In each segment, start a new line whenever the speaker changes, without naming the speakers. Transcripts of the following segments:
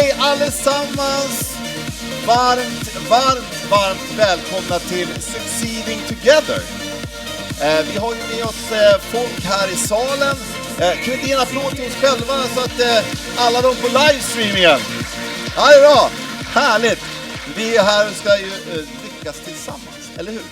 Hej allesammans! Varmt välkomna till Succeeding Together. Vi har ju med oss folk här i salen. Kan vi inte ge en applåd till oss själva så att alla de på livestreamingen. Ja, det är bra. Härligt. Vi är här och ska ju lyckas tillsammans, eller hur?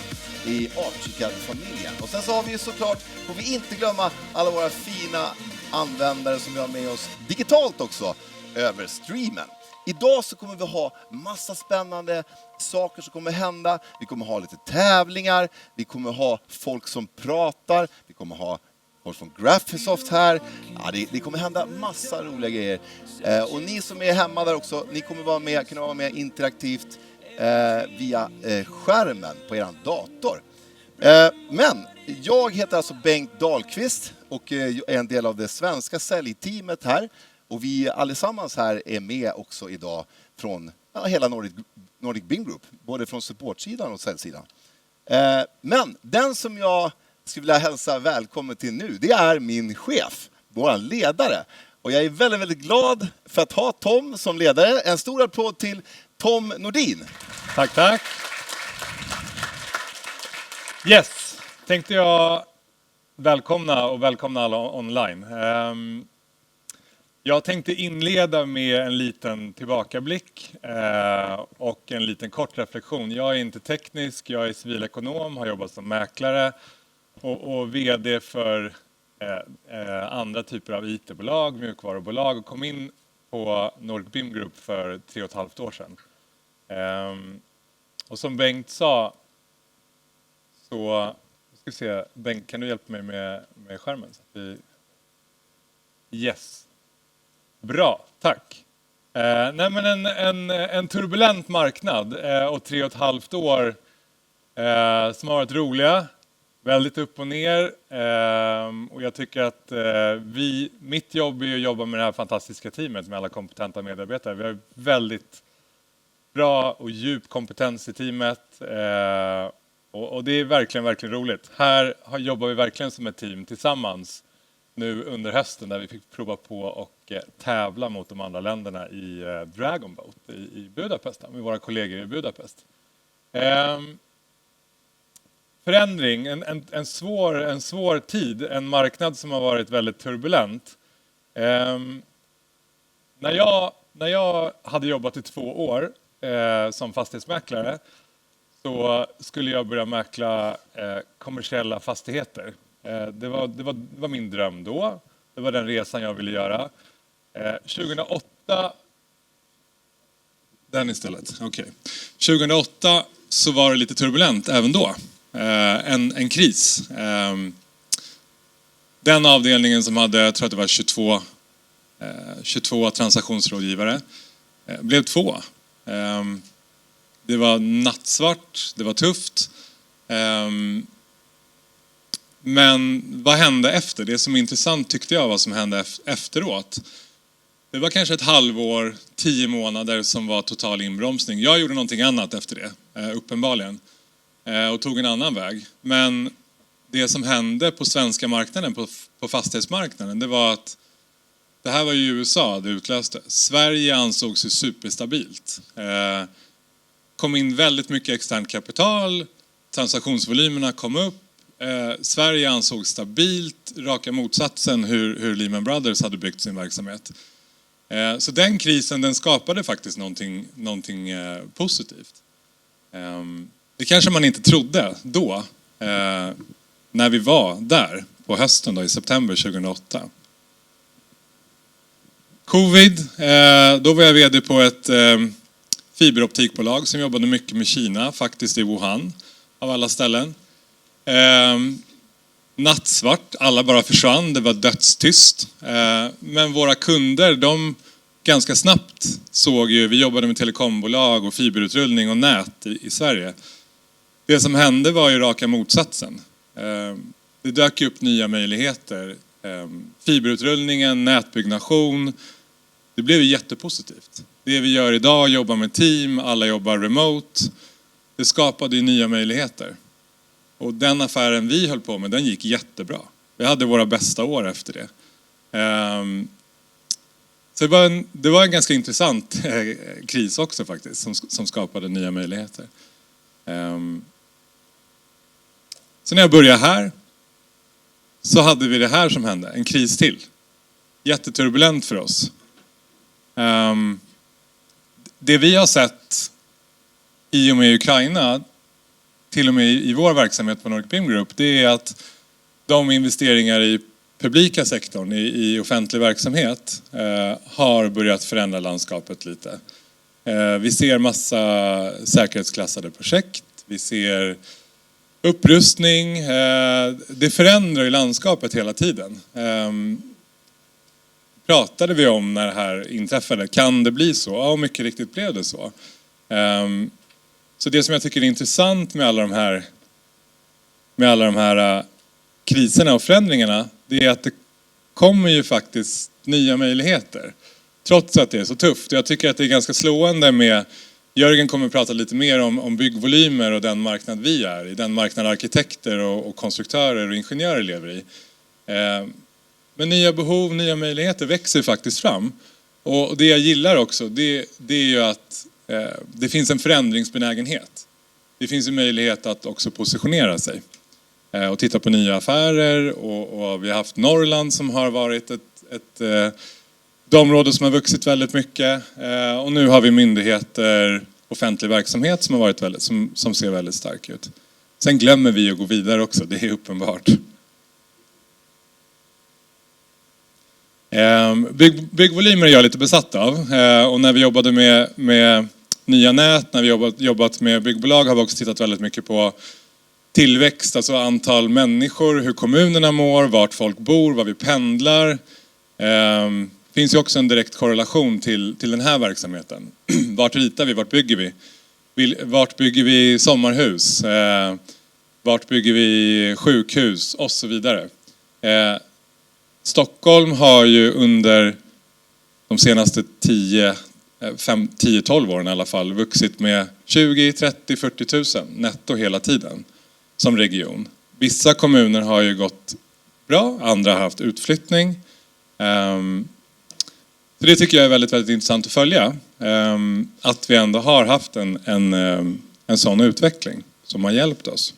I Archicad-familjen. Och sen så har vi ju såklart, får vi inte glömma alla våra fina användare som vi har med oss digitalt också över streamen. Idag så kommer vi ha massa spännande saker som kommer hända. Vi kommer ha lite tävlingar, vi kommer ha folk som pratar, vi kommer ha folk från Graphisoft här. Ja, det kommer hända massa roliga grejer. Och ni som är hemma där också, ni kommer kunna vara med interaktivt via skärmen på er dator. Men jag heter alltså Bengt Dahlqvist och är en del av det svenska säljteamet här. Och vi allesammans här är med också idag från hela Nordic BIM Group. Både från supportsidan och säljsidan. Men den som jag skulle vilja hälsa välkommen till nu, det är min chef, vår ledare. Och jag är väldigt, väldigt glad för att ha Tom som ledare. En stor applåd till Tom Nordin.
Tack, tack. Yes, tänkte jag välkomna alla online. Jag tänkte inleda med en liten tillbakablick och en liten kort reflektion. Jag är inte teknisk, jag är civilekonom, har jobbat som mäklare och vd för andra typer av IT-bolag, mjukvarubolag och kom in på Nordic BIM Group för 3,5 år sedan. Och som Bengt sa, så ska vi se, Bengt, kan du hjälpa mig med skärmen? Så att vi... Yes. Bra, tack. Nej, men en turbulent marknad och 3,5 år som har varit roliga, väldigt upp och ner. Och jag tycker att mitt jobb är att jobba med det här fantastiska teamet med alla kompetenta medarbetare. Vi har väldigt bra och djup kompetens i teamet och det är verkligen, verkligen roligt. Här jobbar vi verkligen som ett team tillsammans nu under hösten där vi fick prova på och tävla mot de andra länderna i Dragon Boat i Budapest med våra kollegor i Budapest. Förändring, en svår tid, en marknad som har varit väldigt turbulent. När jag hade jobbat i 2 år som fastighetsmäklare så skulle jag börja mäkla kommersiella fastigheter. Det var min dröm då. Det var den resan jag ville göra. 2008... Den istället, okej. 2008 så var det lite turbulent även då. En kris. Den avdelningen som hade, jag tror att det var 22 transaktionsrådgivare, blev 2. Det var nattsvart, det var tufft. Men vad hände efter? Det som är intressant tyckte jag vad som hände efteråt. Det var kanske ett halvår, 10 månader som var total inbromsning. Jag gjorde någonting annat efter det, uppenbarligen. Och tog en annan väg. Men det som hände på svenska marknaden, på fastighetsmarknaden, det var att det här var ju USA det utlöste. Sverige ansågs ju superstabilt. Kom in väldigt mycket externt kapital, transaktionsvolymerna kom upp. Sverige ansåg stabilt, raka motsatsen hur Lehman Brothers hade byggt sin verksamhet. Så den krisen den skapade faktiskt någonting positivt. Det kanske man inte trodde då, när vi var där på hösten då, i september 2008. Covid, då var jag vd på ett fiberoptikbolag som jobbade mycket med Kina, faktiskt i Wuhan av alla ställen. Nattsvart, alla bara försvann, det var dödstyst. Men våra kunder, de ganska snabbt såg ju, vi jobbade med telekombolag och fiberutrullning och nät i Sverige. Det som hände var ju raka motsatsen. Det dök upp nya möjligheter. Fiberutrullningen, nätbyggnation, det blev jättepositivt. Det vi gör idag, jobbar med team, alla jobbar remote. Det skapade ju nya möjligheter. Och den affären vi höll på med, den gick jättebra. Vi hade våra bästa år efter det. Så det var en ganska intressant kris också faktiskt, som skapade nya möjligheter. Så när jag började här så hade vi det här som hände, en kris till. Jätteturbulent för oss. Det vi har sett i och med Ukraina, till och med i vår verksamhet på Nordic BIM Group, det är att de investeringar i publika sektorn, i offentlig verksamhet, har börjat förändra landskapet lite. Vi ser massa säkerhetsklassade projekt, vi ser upprustning, det förändrar ju landskapet hela tiden. Pratade vi om när det här inträffade, kan det bli så? Ja, mycket riktigt blev det så. Så det som jag tycker är intressant med alla de här kriserna och förändringarna, det är att det kommer ju faktiskt nya möjligheter. Trots att det är så tufft. Jag tycker att det är ganska slående med, Jörgen kommer att prata lite mer om byggvolymer och den marknad vi är i. Den marknad arkitekter och konstruktörer och ingenjörer lever i. Men nya behov, nya möjligheter växer faktiskt fram. Och det jag gillar också, det är ju att det finns en förändringsbenägenhet. Det finns en möjlighet att också positionera sig. Och titta på nya affärer. Och vi har haft Norrland som har varit ett område som har vuxit väldigt mycket. Och nu har vi myndigheter, offentlig verksamhet som har varit som ser väldigt stark ut. Sen glömmer vi att gå vidare också, det är uppenbart. Byggvolymer är jag lite besatt av. Och när vi jobbade med nya nät, när vi jobbat med byggbolag, har vi också tittat väldigt mycket på tillväxt, alltså antal människor, hur kommunerna mår, vart folk bor, var vi pendlar. Finns ju också en direkt korrelation till den här verksamheten. Vart ritar vi, vart bygger vi? Vart bygger vi sommarhus? Vart bygger vi sjukhus? Och så vidare. Stockholm har ju under de senaste 10-12 åren i alla fall vuxit med 20, 30, 40 000 netto hela tiden som region. Vissa kommuner har ju gått bra, andra har haft utflyttning. Så det tycker jag är väldigt, väldigt intressant att följa. Att vi ändå har haft en sån utveckling som har hjälpt oss.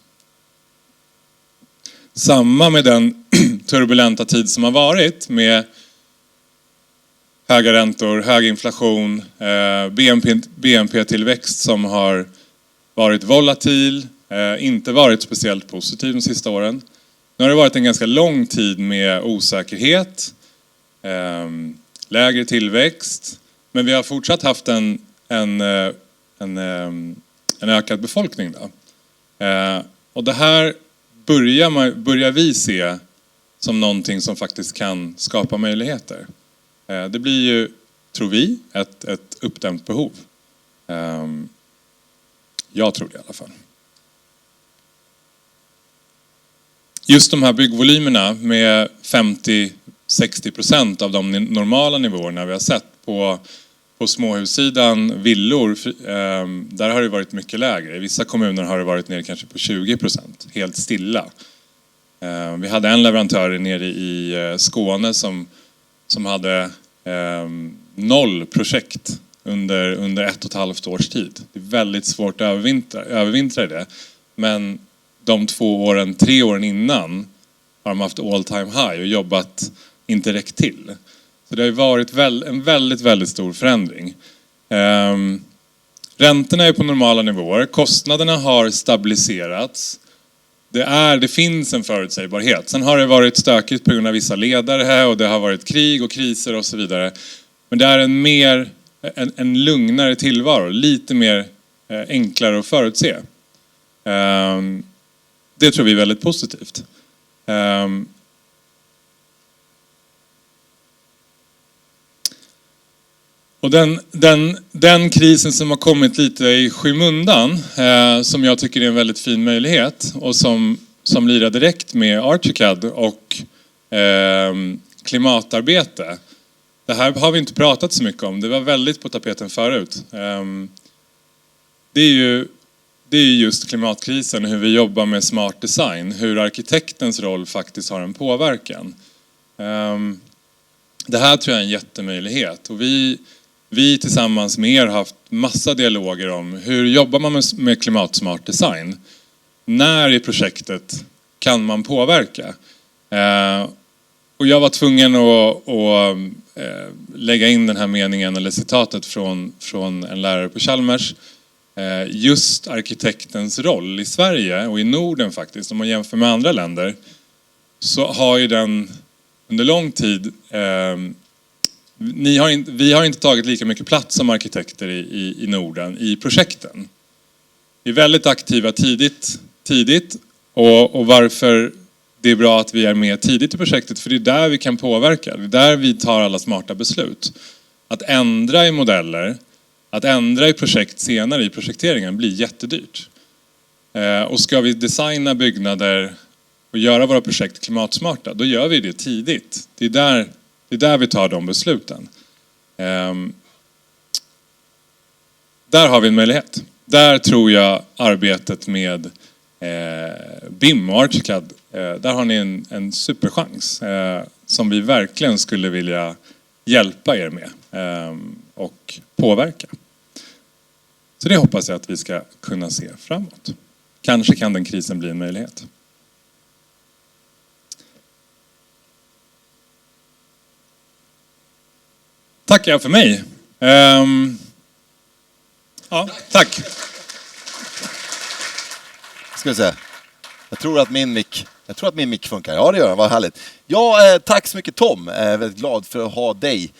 Samma med den turbulenta tid som har varit med höga räntor, hög inflation, BNP-tillväxt som har varit volatil, inte varit speciellt positiv de sista åren. Nu har det varit en ganska lång tid med osäkerhet, lägre tillväxt, men vi har fortsatt haft en ökad befolkning då. Och det här börjar vi se som någonting som faktiskt kan skapa möjligheter. Det blir ju, tror vi, ett uppdämt behov. Jag tror det i alla fall. Just de här byggvolymerna med 50-60% av de normala nivåerna vi har sett på småhussidan, villor, där har det varit mycket lägre. I vissa kommuner har det varit ner kanske på 20%, helt stilla. Vi hade en leverantör nere i Skåne som hade 0 projekt under 1,5 års tid. Det är väldigt svårt att övervintra det. Men de 3 åren innan har de haft all time high och jobbat inte räckt till. Så det har varit en väldigt, väldigt stor förändring. Räntorna är på normala nivåer. Kostnaderna har stabiliserats. Det finns en förutsägbarhet. Sen har det varit stökigt på grund av vissa ledare och det har varit krig och kriser och så vidare. Men det är en lugnare tillvaro. Lite mer enklare att förutse. Det tror vi är väldigt positivt. Och den krisen som har kommit lite i skymundan, som jag tycker är en väldigt fin möjlighet och som lirar direkt med Archicad och klimatarbete. Det här har vi inte pratat så mycket om. Det var väldigt på tapeten förut. Det är just klimatkrisen, hur vi jobbar med smart design, hur arkitektens roll faktiskt har en påverkan. det här tror jag är en jättemöjlighet. Och vi tillsammans med er har haft massa dialoger om hur jobbar man med klimatsmart design. När i projektet kan man påverka? Och jag var tvungen att lägga in den här meningen eller citatet från en lärare på Chalmers. Just arkitektens roll i Sverige och i Norden faktiskt, om man jämför med andra länder, så har ju den under lång tid, vi har inte tagit lika mycket plats som arkitekter i Norden i projekten. Vi är väldigt aktiva tidigt och varför det är bra att vi är med tidigt i projektet, för det är där vi kan påverka, det är där vi tar alla smarta beslut. Att ändra i modeller, att ändra i projekt senare i projekteringen blir jättedyrt. Och ska vi designa byggnader och göra våra projekt klimatsmarta, då gör vi det tidigt. Det är där vi tar de besluten. Där har vi en möjlighet. Där tror jag arbetet med BIM och Archicad, där har ni en superchans som vi verkligen skulle vilja hjälpa er med och påverka. Så det hoppas jag att vi ska kunna se framåt. Kanske kan den krisen bli en möjlighet. Tackar jag för mig. Ja, tack.
Ska vi se. Jag tror att min mick funkar. Ja, det gör den. Vad härligt. Ja, tack så mycket Tom. Jag är väldigt glad för att ha dig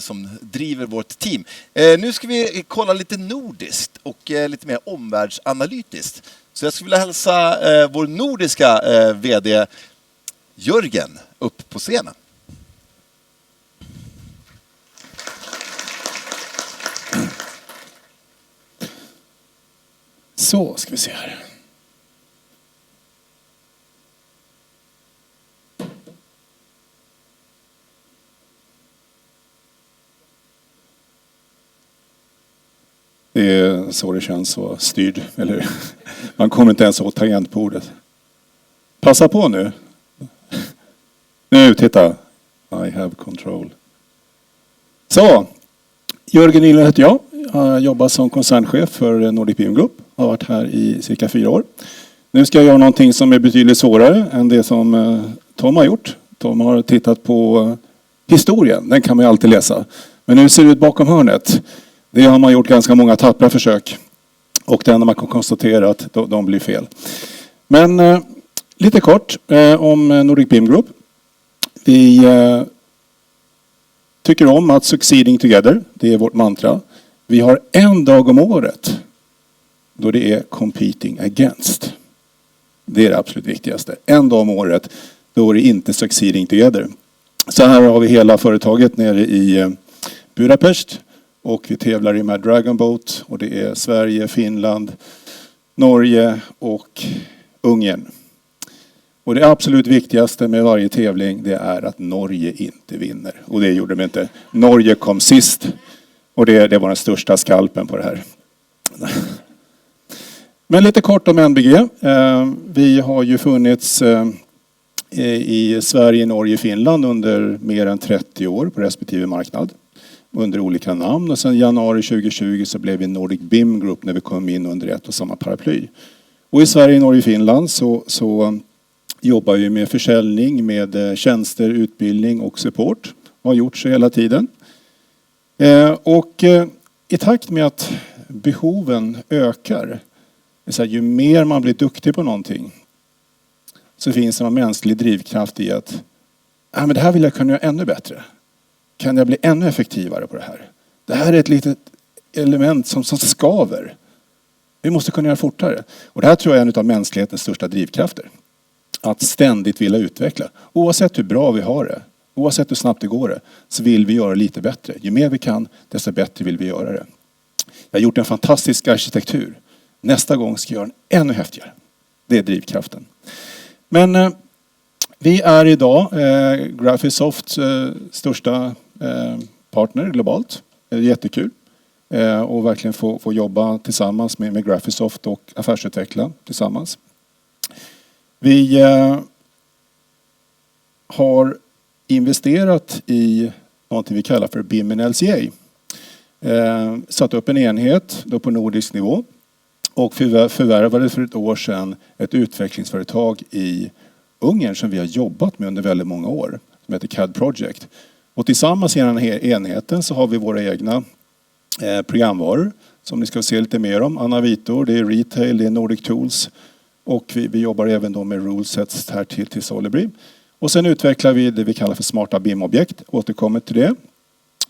som driver vårt team. Nu ska vi kolla lite nordiskt och lite mer omvärldsanalytiskt. Så jag skulle vilja hälsa vår nordiska vd Jörgen upp på scenen.
Så ska vi se här. Det är så det känns så styrd. Eller man kommer inte ens åt tangentbordet. Passa på nu. Nu, titta. I have control. Så. Jörgen Nilsson heter jag. Jag jobbar som koncernchef för Nordic BIM Group. Har varit här i cirka 4 år. Nu ska jag göra någonting som är betydligt svårare än det som Tom har gjort. Tom har tittat på historien. Den kan man ju alltid läsa. Men nu ser det ut bakom hörnet. Det har man gjort ganska många tappra försök. Och den man kan konstatera att de blir fel. Men lite kort om Nordic BIM Group. Vi tycker om att succeeding together. Det är vårt mantra. Vi har en dag om året då det är competing against. Det är det absolut viktigaste. En dag om året då är det inte succeeding together. Så här har vi hela företaget nere i Budapest. Och vi tävlar i med Dragon Boat. Och det är Sverige, Finland, Norge och Ungern. Och det absolut viktigaste med varje tävling det är att Norge inte vinner. Och det gjorde de inte. Norge kom sist. Och det var den största skalpen på det här. Men lite kort om NBG. Vi har ju funnits i Sverige, Norge och Finland under mer än 30 år på respektive marknad. Under olika namn. Och sen januari 2020 så blev vi Nordic BIM Group när vi kom in under ett och samma paraply. Och i Sverige, Norge och Finland så jobbar vi med försäljning, med tjänster, utbildning och support. Har gjort så hela tiden. Och i takt med att behoven ökar, så här, ju mer man blir duktig på någonting så finns det en mänsklig drivkraft i att men det här vill jag kunna göra ännu bättre. Kan jag bli ännu effektivare på det här? Det här är ett litet element som skaver. Vi måste kunna göra fortare. Och det här tror jag är en av mänsklighetens största drivkrafter. Att ständigt vilja utveckla. Oavsett hur bra vi har det, oavsett hur snabbt det går det, så vill vi göra lite bättre. Ju mer vi kan, desto bättre vill vi göra det. Jag har gjort en fantastisk arkitektur. Nästa gång ska jag göra den ännu häftigare. Det är drivkraften. Men vi är idag Graphisofts största partner globalt. Det är jättekul. Och verkligen få jobba tillsammans med Graphisoft och affärsutveckla tillsammans. Vi har investerat i någonting vi kallar för BIM and LCA. Satt upp en enhet då på nordisk nivå och förvärvade för ett år sedan ett utvecklingsföretag i Ungern som vi har jobbat med under väldigt många år, som heter CAD Project. Och tillsammans i den här enheten så har vi våra egna programvaror som ni ska se lite mer om. Anavitor, det är retail, det är Nordic Tools och vi jobbar även då med rulesets här till Solibri. Och sen utvecklar vi det vi kallar för smarta BIM-objekt, återkommer till det.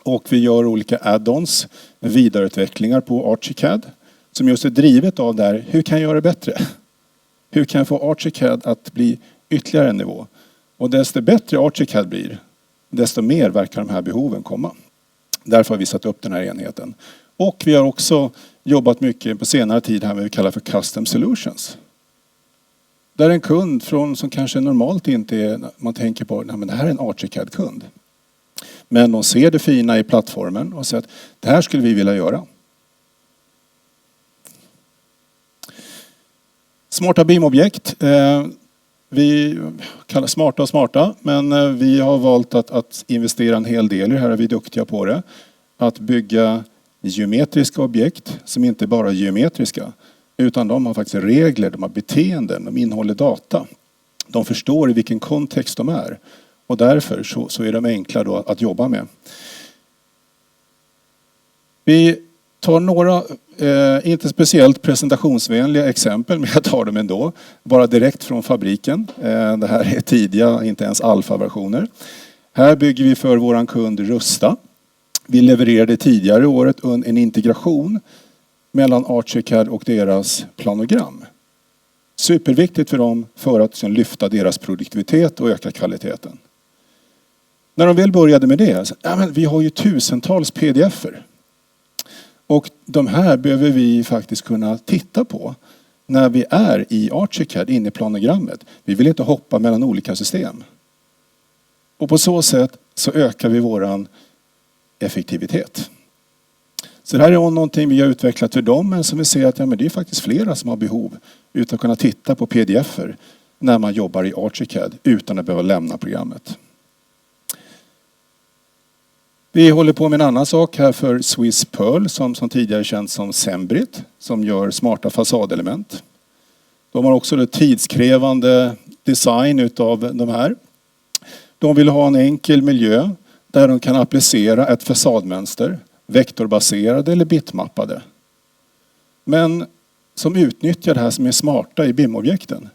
Och vi gör olika add-ons, vidareutvecklingar på Archicad som just är drivet av där, hur kan jag göra det bättre? Hur kan jag få Archicad att bli ytterligare en nivå? Och desto bättre Archicad blir, desto mer verkar de här behoven komma. Därför har vi satt upp den här enheten. Och vi har också jobbat mycket på senare tid här med vad vi kallar för custom solutions. Där en kund som kanske normalt inte är, man tänker på, nej men det här är en Archicad-kund. Men de ser det fina i plattformen och säger att det här skulle vi vilja göra. Smarta BIM-objekt. Vi kallar smarta och smarta, men vi har valt att investera en hel del i det här, är vi duktiga på det. Att bygga geometriska objekt som inte bara är geometriska, utan de har faktiskt regler, de har beteenden, de innehåller data. De förstår i vilken kontext de är och därför så är de enkla då att jobba med. Vi tar några, inte speciellt presentationsvänliga exempel, men jag tar dem ändå. Bara direkt från fabriken. Det här är tidiga, inte ens alfa-versioner. Här bygger vi för våran kund Rusta. Vi levererade tidigare i året en integration mellan Archicad och deras planogram. Superviktigt för dem för att lyfta deras produktivitet och öka kvaliteten. När de väl började med det, så, ja, men vi har ju tusentals pdf-er. Och de här behöver vi faktiskt kunna titta på när vi är i Archicad inne i planogrammet. Vi vill inte hoppa mellan olika system. Och på så sätt så ökar vi våran effektivitet. Så det här är någonting vi har utvecklat för dem, men som vi ser att ja, men det är faktiskt flera som har behov utan att kunna titta på pdf-er när man jobbar i Archicad utan att behöva lämna programmet. Vi håller på med en annan sak här för Swiss Pearl som tidigare känns som Sembrit som gör smarta fasadelement. De har också det tidskrävande design utav de här. De vill ha en enkel miljö där de kan applicera ett fasadmönster, vektorbaserade eller bitmappade. Men som utnyttjar det här som är smarta i BIM-objekten.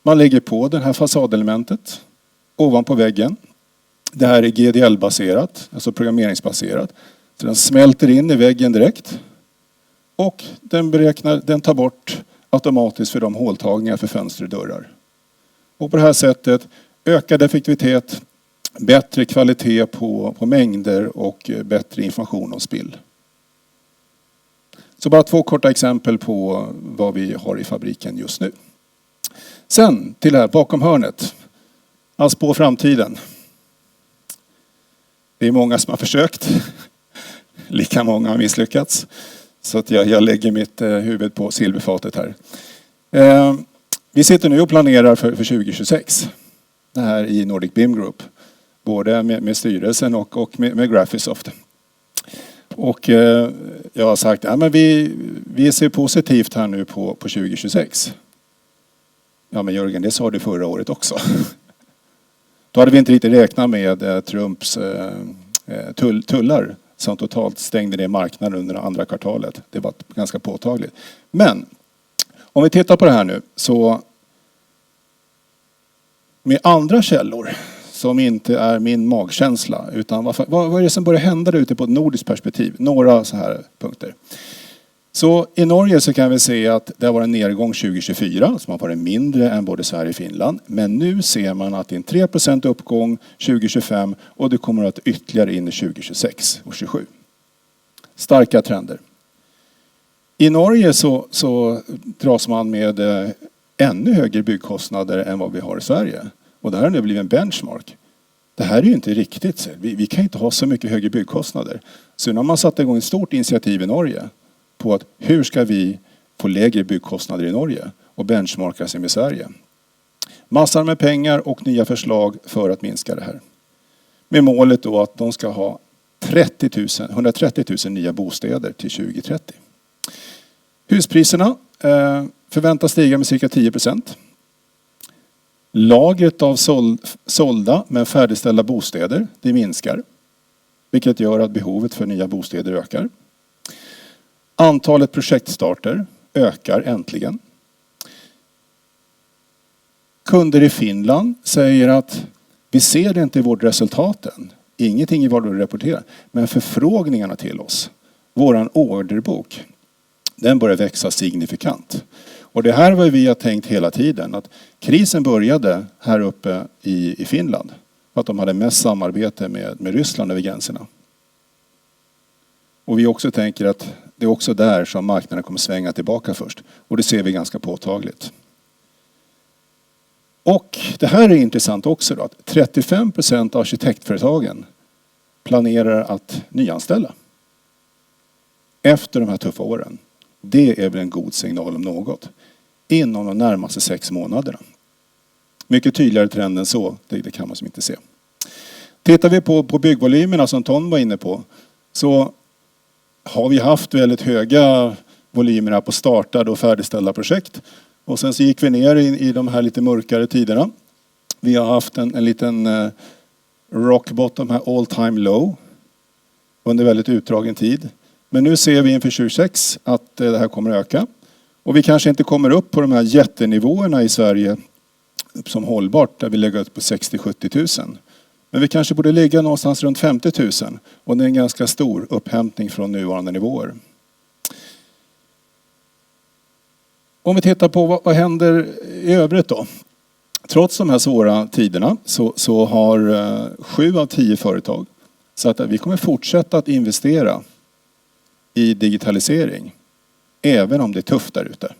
Man lägger på det här fasadelementet ovanpå väggen. Det här är GDL-baserat, alltså programmeringsbaserat. Så den smälter in i väggen direkt. Och den tar bort automatiskt för de håltagningar för fönster och dörrar. Och på det här sättet ökad effektivitet, bättre kvalitet på mängder och bättre information om spill. Så bara 2 korta exempel på vad vi har i fabriken just nu. Sen till det här bakom hörnet. Alltså på framtiden. Det är många som har försökt. Lika många har misslyckats. Så att jag lägger mitt huvud på silverfatet här. Vi sitter nu och planerar för 2026. Det här i Nordic BIM Group. Både med styrelsen och med Graphisoft. Och jag har sagt att ja, vi ser positivt här nu på 2026. Ja men Jörgen, det sa du förra året också. Då hade vi inte riktigt räknat med Trumps tullar som totalt stängde ner marknaden under andra kvartalet. Det var ganska påtagligt. Men om vi tittar på det här nu så med andra källor som inte är min magkänsla utan vad är det som börjar hända där ute på ett nordiskt perspektiv? Några så här punkter. Så i Norge så kan vi se att det var en nedgång 2024 som har varit mindre än både Sverige och Finland. Men nu ser man att det är en 3% uppgång 2025 och det kommer att ytterligare in i 2026 och 2027. Starka trender. I Norge så dras man med ännu högre byggkostnader än vad vi har i Sverige. Och det här har nu blivit en benchmark. Det här är ju inte riktigt. Vi kan inte ha så mycket högre byggkostnader. Så nu har man satt igång ett stort initiativ i Norge på att hur ska vi få lägre byggkostnader i Norge och benchmarka sig med Sverige. Massor med pengar och nya förslag för att minska det här. Med målet då att de ska ha 130 000 nya bostäder till 2030. Huspriserna förväntas stiga med cirka 10%. Lagret av sålda men färdigställda bostäder, det minskar. Vilket gör att behovet för nya bostäder ökar. Antalet projektstarter ökar äntligen. Kunder i Finland säger att vi ser det inte i vårt resultaten. Ingenting i vad du rapporterar. Men förfrågningarna till oss, våran orderbok, den börjar växa signifikant. Och det här var vi har tänkt hela tiden. Att krisen började här uppe i Finland. För att de hade mest samarbete med Ryssland över gränserna. Och vi också tänker att det är också där som marknaden kommer svänga tillbaka först. Och det ser vi ganska påtagligt. Och det här är intressant också då, att 35% av arkitektföretagen planerar att nyanställa. Efter de här tuffa åren. Det är väl en god signal om något. Inom de närmaste 6 månaderna. Mycket tydligare trend än så, det kan man som inte se. Tittar vi på byggvolymerna som Tom var inne på, så har vi haft väldigt höga volymer på startade och färdigställda projekt. Och sen så gick vi ner i de här lite mörkare tiderna. Vi har haft en liten rock bottom här, all time low. Under väldigt utdragen tid. Men nu ser vi inför 2026 att det här kommer att öka. Och vi kanske inte kommer upp på de här jättenivåerna i Sverige som hållbart, där vi lägger ut på 60-70 000. Men vi kanske borde ligga någonstans runt 50 000. Och det är en ganska stor upphämtning från nuvarande nivåer. Om vi tittar på vad händer i övrigt då. Trots de här svåra tiderna så har 7 av 10 företag sagt att vi kommer fortsätta att investera i digitalisering. Även om det är tufft där ute.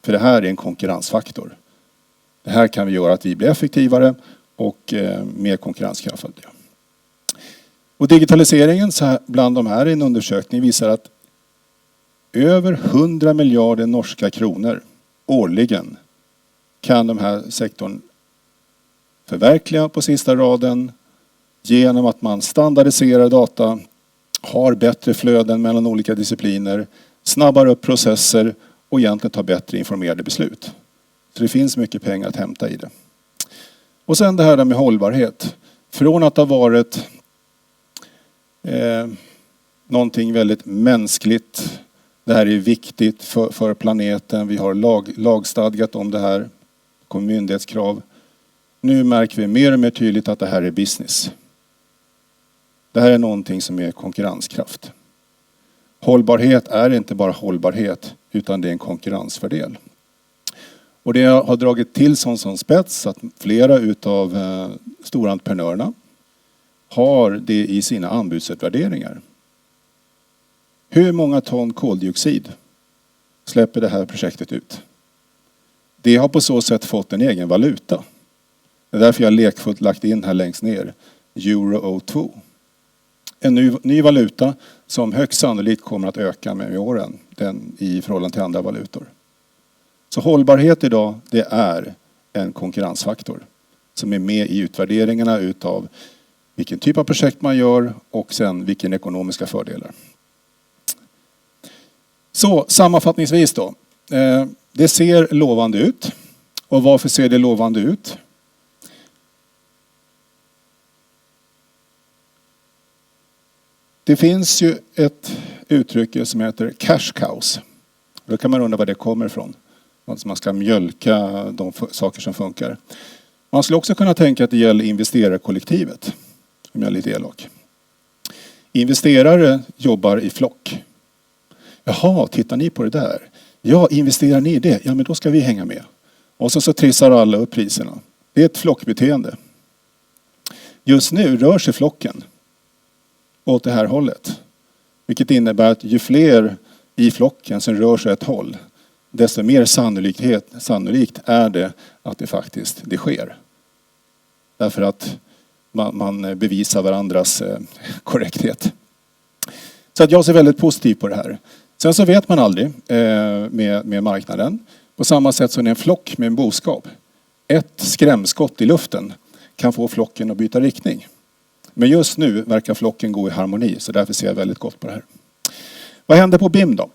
För det här är en konkurrensfaktor. Det här kan vi göra att vi blir effektivare och mer konkurrenskraftiga. Och digitaliseringen så här, bland de här i en undersökning visar att över 100 miljarder norska kronor årligen kan de här sektorn förverkliga på sista raden genom att man standardiserar data, har bättre flöden mellan olika discipliner, snabbar upp processer och egentligen tar bättre informerade beslut. Så det finns mycket pengar att hämta i det. Och sen det här med hållbarhet. Från att ha varit någonting väldigt mänskligt. Det här är viktigt för planeten. Vi har lagstadgat om det här. Kommer myndighetskrav. Nu märker vi mer och mer tydligt att det här är business. Det här är någonting som är konkurrenskraft. Hållbarhet är inte bara hållbarhet utan det är en konkurrensfördel. Och det har dragit till sån spets att flera utav stora entreprenörerna har det i sina anbudsutvärderingar. Hur många ton koldioxid släpper det här projektet ut? Det har på så sätt fått en egen valuta. Det är därför jag lekfullt lagt in här längst ner Euro O2. En ny valuta som högst sannolikt kommer att öka med åren i förhållande till andra valutor. Så hållbarhet idag, det är en konkurrensfaktor som är med i utvärderingarna utav vilken typ av projekt man gör och sen vilken ekonomiska fördelar. Så sammanfattningsvis då. Det ser lovande ut. Och varför ser det lovande ut? Det finns ju ett uttryck som heter cash cows. Då kan man undra var det kommer ifrån. Alltså man ska mjölka de saker som funkar. Man skulle också kunna tänka att det gäller investerarkollektivet. Om jag är lite elak. Investerare jobbar i flock. Jaha, tittar ni på det där? Ja, investerar ni i det? Ja, men då ska vi hänga med. Och så trissar alla upp priserna. Det är ett flockbeteende. Just nu rör sig flocken åt det här hållet. Vilket innebär att ju fler i flocken som rör sig ett håll, desto mer sannolikt är det att det faktiskt sker. Därför att man bevisar varandras korrekthet. Så att jag ser väldigt positivt på det här. Sen så vet man aldrig med marknaden. På samma sätt som det är en flock med en boskap. ett skrämskott i luften kan få flocken att byta riktning. Men just nu verkar flocken gå i harmoni, så därför ser jag väldigt gott på det här. Vad händer på BIM då?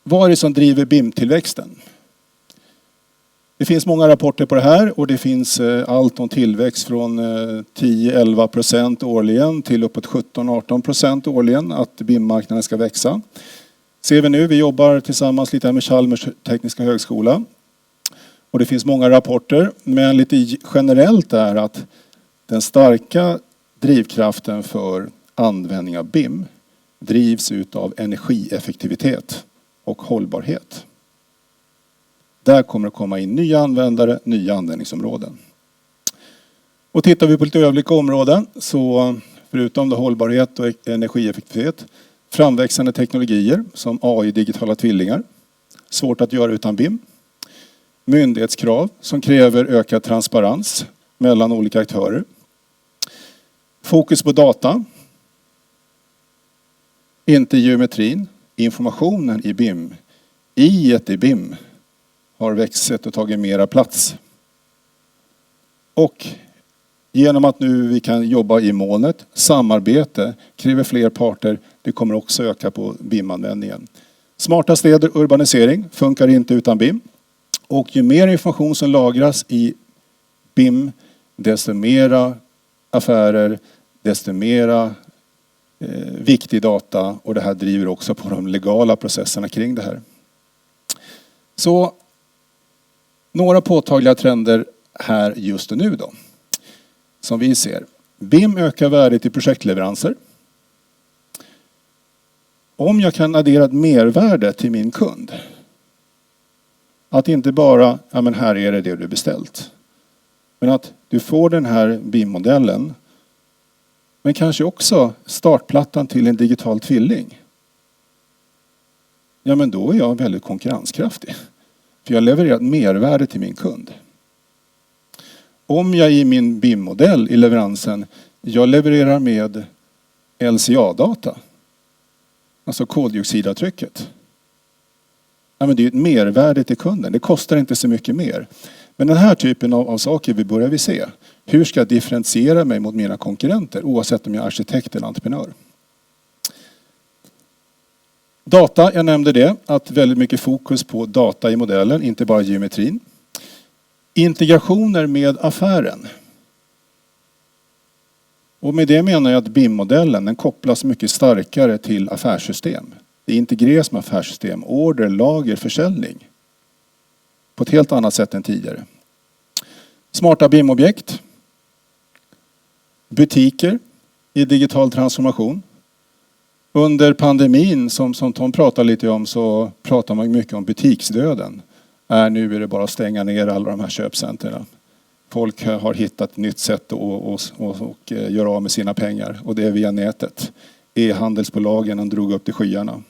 Vad är det som driver BIM-tillväxten? Det finns många rapporter på det här och det finns allt om tillväxt från 10-11% årligen till uppåt 17-18% årligen att BIM-marknaden ska växa. Ser vi nu, vi jobbar tillsammans lite med Chalmers tekniska högskola och det finns många rapporter, men lite generellt är att den starka drivkraften för användning av BIM drivs utav energieffektivitet och hållbarhet. Där kommer det komma in nya användare, nya användningsområden. Och tittar vi på lite övriga områden så förutom hållbarhet och energieffektivitet, framväxande teknologier som AI, digitala tvillingar, svårt att göra utan BIM. Myndighetskrav som kräver ökad transparens mellan olika aktörer. Fokus på data, inte geometrin, informationen i BIM, i BIM har växt och tagit mera plats. Och genom att nu vi kan jobba i molnet, samarbete kräver fler parter, det kommer också öka på BIM-användningen. Smarta städer, urbanisering funkar inte utan BIM. Och ju mer information som lagras i BIM, desto mera affärer, desto mera viktig data, och det här driver också på de legala processerna kring det här. Så några påtagliga trender här just nu då. Som vi ser. BIM ökar värdet i projektleveranser. Om jag kan addera ett mervärde till min kund. Att inte bara, ja men här är det du beställt. Men att du får den här BIM-modellen. Men kanske också startplattan till en digital tvilling. Ja men då är jag väldigt konkurrenskraftig. För jag levererar ett mervärde till min kund. Om jag i min BIM-modell i leveransen, jag levererar med LCA-data. Alltså koldioxidavtrycket. Ja, men det är ett mervärde till kunden. Det kostar inte så mycket mer. Men den här typen av saker börjar vi se. Hur ska jag differentiera mig mot mina konkurrenter oavsett om jag är arkitekt eller entreprenör? Data, jag nämnde det. Att väldigt mycket fokus på data i modellen, inte bara geometrin. Integrationer med affären. Och med det menar jag att BIM-modellen den kopplas mycket starkare till affärssystem. Det integreras med affärssystem, order, lager, försäljning. På ett helt annat sätt än tidigare. Smarta BIM-objekt. Butiker i digital transformation. Under pandemin, som Tom pratade lite om, så pratar man mycket om butiksdöden. Nu är det bara att stänga ner alla de här köpcentren. Folk har hittat ett nytt sätt att göra av med sina pengar. Och det är via nätet. E-handelsbolagen drog upp till skyarna.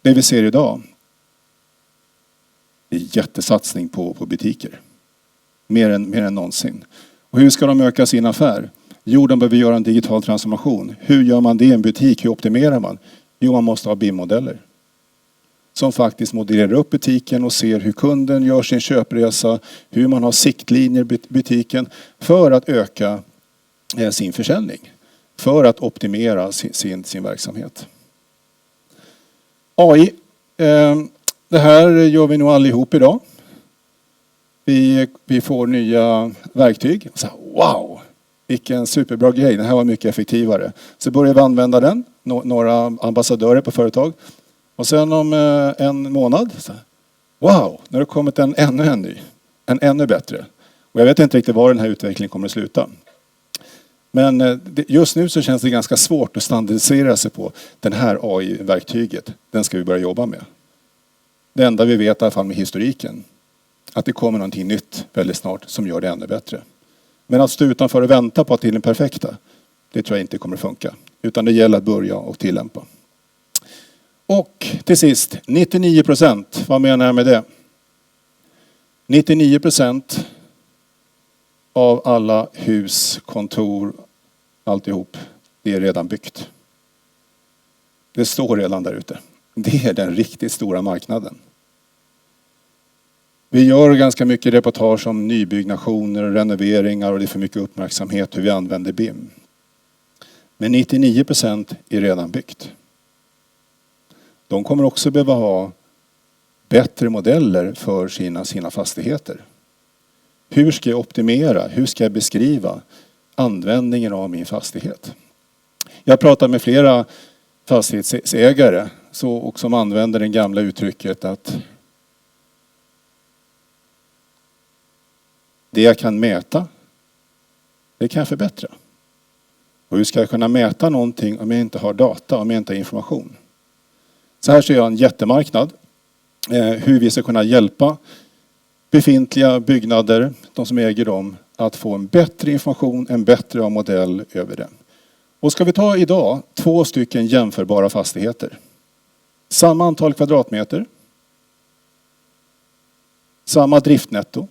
Det vi ser idag är jättesatsning på butiker. Mer än någonsin. Och hur ska de öka sin affär? Jo, de behöver göra en digital transformation. Hur gör man det i en butik? Hur optimerar man? Jo, man måste ha BIM-modeller. Som faktiskt modellerar upp butiken och ser hur kunden gör sin köpresa. Hur man har siktlinjer i butiken för att öka sin försäljning. För att optimera sin verksamhet. AI. Det här gör vi nog allihop idag. Vi får nya verktyg. Så, wow! Vilken superbra grej. Det här var mycket effektivare. Så börjar vi använda den. Några ambassadörer på företag. Och sen om en månad. Så, wow! Nu har det kommit ännu ny. En ännu bättre. Och jag vet inte riktigt var den här utvecklingen kommer att sluta. Men just nu så känns det ganska svårt att standardisera sig på den här AI-verktyget. Den ska vi börja jobba med. Det enda vi vet i alla fall med historiken. Att det kommer någonting nytt väldigt snart som gör det ännu bättre. Men att stå utanför och vänta på att till den perfekta. Det tror jag inte kommer att funka. Utan det gäller att börja och tillämpa. Och till sist 99%. Vad menar jag med det? 99% av alla hus, kontor, alltihop, det är redan byggt. Det står redan där ute. Det är den riktigt stora marknaden. Vi gör ganska mycket reportage om nybyggnationer och renoveringar och det är för mycket uppmärksamhet hur vi använder BIM. Men 99% är redan byggt. De kommer också behöva ha bättre modeller för sina fastigheter. Hur ska jag optimera? Hur ska jag beskriva användningen av min fastighet? Jag pratar med flera fastighetsägare och som använder det gamla uttrycket att det jag kan mäta, det kan jag förbättra. Och hur ska jag kunna mäta någonting om jag inte har data, om jag inte har information? Så här ser jag en jättemarknad. Hur vi ska kunna hjälpa befintliga byggnader, de som äger dem, att få en bättre information, en bättre modell över det. Och ska vi ta idag 2 stycken jämförbara fastigheter. Samma antal kvadratmeter. Samma driftnetto.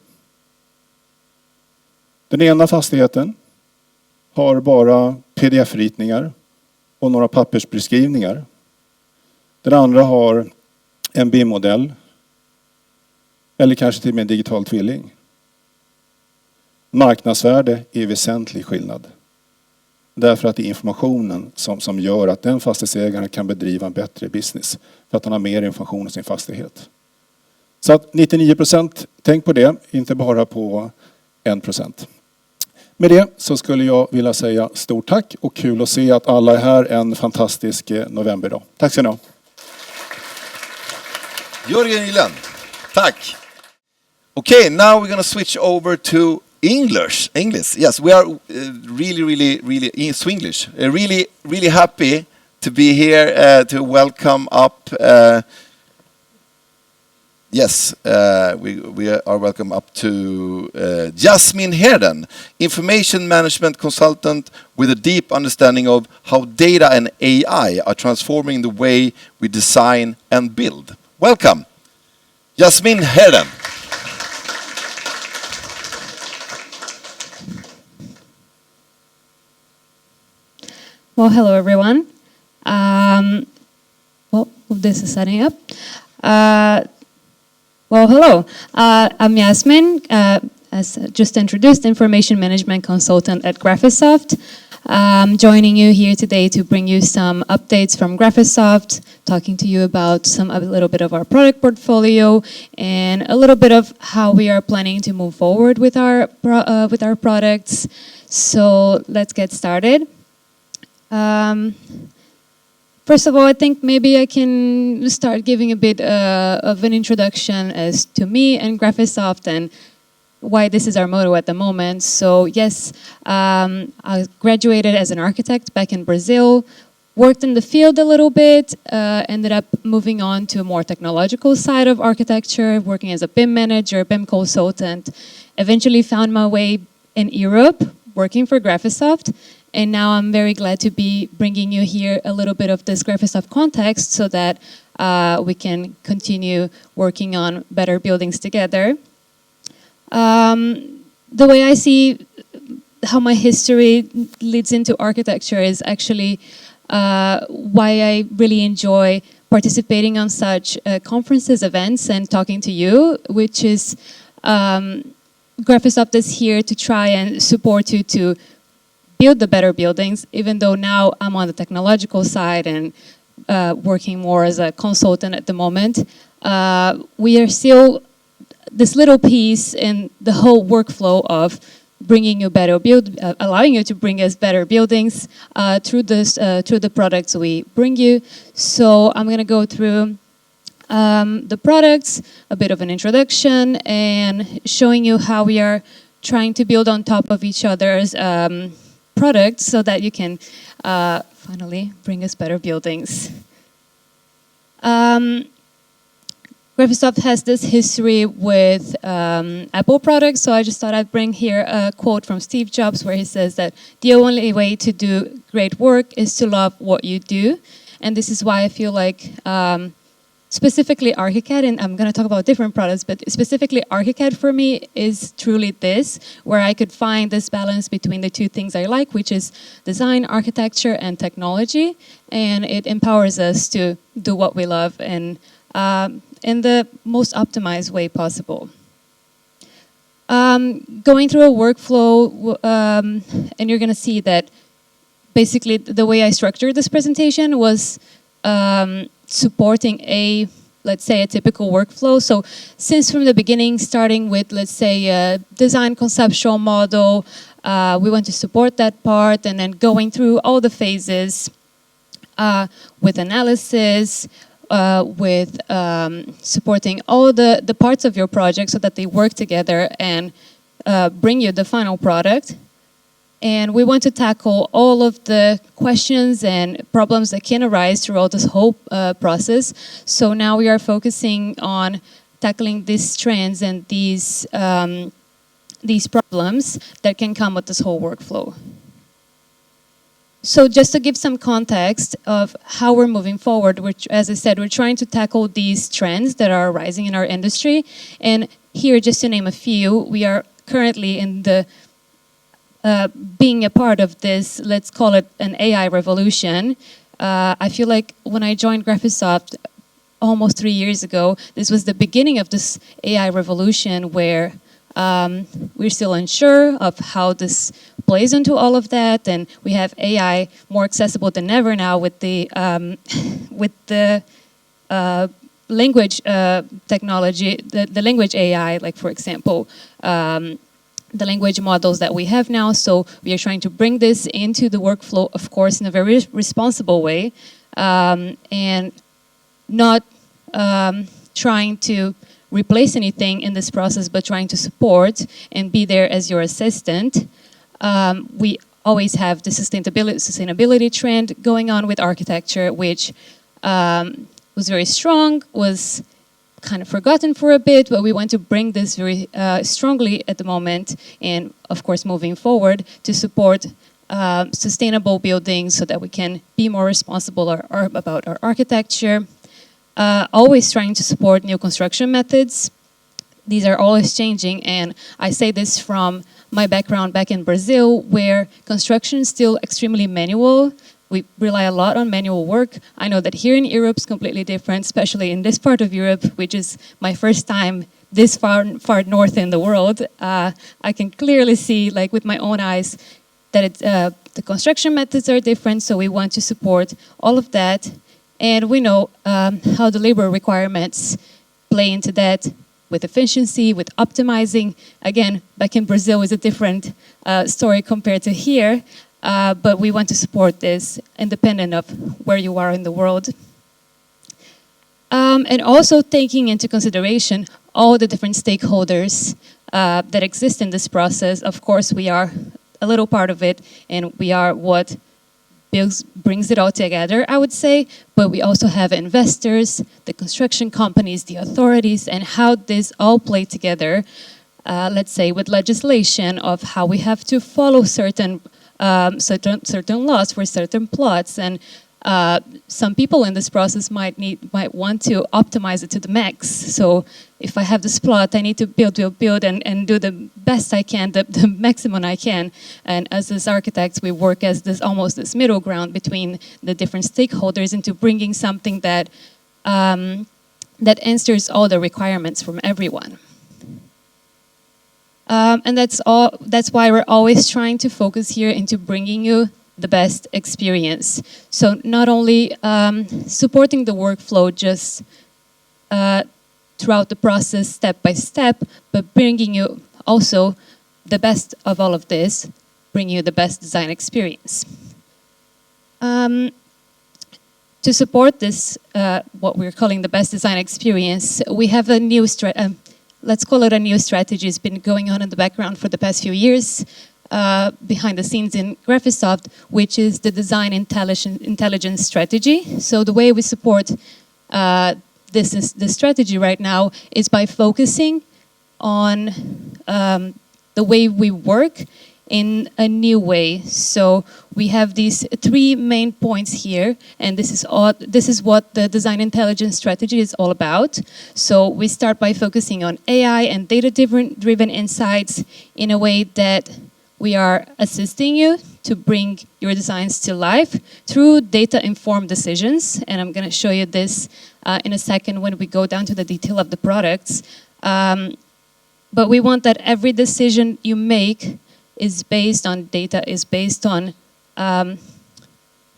Den ena fastigheten har bara pdf-ritningar och några pappersbeskrivningar. Den andra har en BIM-modell eller kanske till och med en digital tvilling. Marknadsvärde är väsentlig skillnad. Därför att det är informationen som gör att den fastighetsägaren kan bedriva en bättre business. För att han har mer information om sin fastighet. Så att 99%, tänk på det, inte bara på 1%. Med det så skulle jag vilja säga stort tack och kul att se att alla är här en fantastisk novemberdag. Tack ska ni ha.
Jörgen Gyllen, tack. Okay, now we're going to switch over to English. Yes, we are really in Swedish. Really happy to be here to welcome up. We are welcome up to Jasmine Herden, information management consultant with a deep understanding of how data and AI are transforming the way we design and build. Welcome, Jasmine Herden.
Well, hello everyone. This is setting up. Hello. I'm Yasmin, as just introduced, information management consultant at Graphisoft. I'm joining you here today to bring you some updates from Graphisoft, talking to you about a little bit of our product portfolio and a little bit of how we are planning to move forward with our products. So let's get started. First of all, I think maybe I can start giving a bit of an introduction as to me and Graphisoft and why this is our motto at the moment. So yes, I graduated as an architect back in Brazil, worked in the field a little bit, ended up moving on to a more technological side of architecture, working as a BIM manager, BIM consultant, eventually found my way in Europe, working for Graphisoft. And now I'm very glad to be bringing you here a little bit of this Graphisoft context so that we can continue working on better buildings together. The way I see how my history leads into architecture is actually why I really enjoy participating on such conferences, events, and talking to you, which is Graphisoft is here to try and support you to build the better buildings, even though now I'm on the technological side and working more as a consultant at the moment. We are still this little piece in the whole workflow of bringing you better allowing you to bring us better buildings through the products we bring you. So I'm going to go through the products, a bit of an introduction, and showing you how we are trying to build on top of each other's products so that you can finally bring us better buildings. Graphisoft has this history with Apple products, so I just thought I'd bring here a quote from Steve Jobs where he says that the only way to do great work is to love what you do. And this is why I feel like specifically Archicad, and I'm going to talk about different products, but specifically Archicad for me is truly this, where I could find this balance between the two things I like, which is design, architecture, and technology, and it empowers us to do what we love and in the most optimized way possible. Going through a workflow, and you're going to see that basically the way I structured this presentation was supporting let's say, a typical workflow. So since from the beginning, starting with, let's say, a design conceptual model, we want to support that part, and then going through all the phases with analysis, with supporting all the parts of your project so that they work together and bring you the final product. And we want to tackle all of the questions and problems that can arise throughout this whole process. So now we are focusing on tackling these trends and these problems that can come with this whole workflow. So just to give some context of how we're moving forward, which, as I said, we're trying to tackle these trends that are arising in our industry. And here, just to name a few, we are currently in the being a part of this, let's call it an AI revolution. I feel like when I joined Graphisoft almost 3 years ago, this was the beginning of this AI revolution where we're still unsure of how this plays into all of that, and we have AI more accessible than ever now with the language technology, the language AI, like for example, the language models that we have now. So we are trying to bring this into the workflow, of course, in a very responsible way, and not trying to replace anything in this process, but trying to support and be there as your assistant. We always have the sustainability trend going on with architecture, which was very strong, was kind of forgotten for a bit, but we want to bring this very strongly at the moment, and of course moving forward to support sustainable buildings so that we can be more responsible about our architecture. Always trying to support new construction methods. These are always changing, and I say this from my background back in Brazil, where construction is still extremely manual. We rely a lot on manual work. I know that here in Europe it's completely different, especially in this part of Europe, which is my first time this far north in the world. I can clearly see, like with my own eyes, that the construction methods are different, so we want to support all of that. And we know how the labor requirements play into that with efficiency, with optimizing. Again, back in Brazil is a different story compared to here. But we want to support this independent of where you are in the world. And also taking into consideration all the different stakeholders that exist in this process. Of course, we are a little part of it, and we are what brings it all together, I would say. But we also have investors, the construction companies, the authorities, and how this all play together, let's say with legislation of how we have to follow certain laws for certain plots, and some people in this process might want to optimize it to the max. So if I have this plot, I need to build and do the best I can, the maximum I can. And as architects, we work as almost this middle ground between the different stakeholders into bringing something that that answers all the requirements from everyone. And that's why we're always trying to focus here into bringing you the best experience. So not only supporting the workflow just throughout the process step by step, but bringing you also the best of all of this, bring you the best design experience. To support this, what we're calling the best design experience, we have a new let's call it a new strategy. It's been going on in the background for the past few years, behind the scenes in Graphisoft, which is the design intelligence strategy. So the way we support this strategy right now is by focusing on the way we work in a new way. So we have these 3 main points here, and this is what the design intelligence strategy is all about. So we start by focusing on AI and data-driven insights in a way that we are assisting you to bring your designs to life through data-informed decisions. And I'm going to show you this in a second when we go down to the detail of the products. But we want that every decision you make is based on data, is based on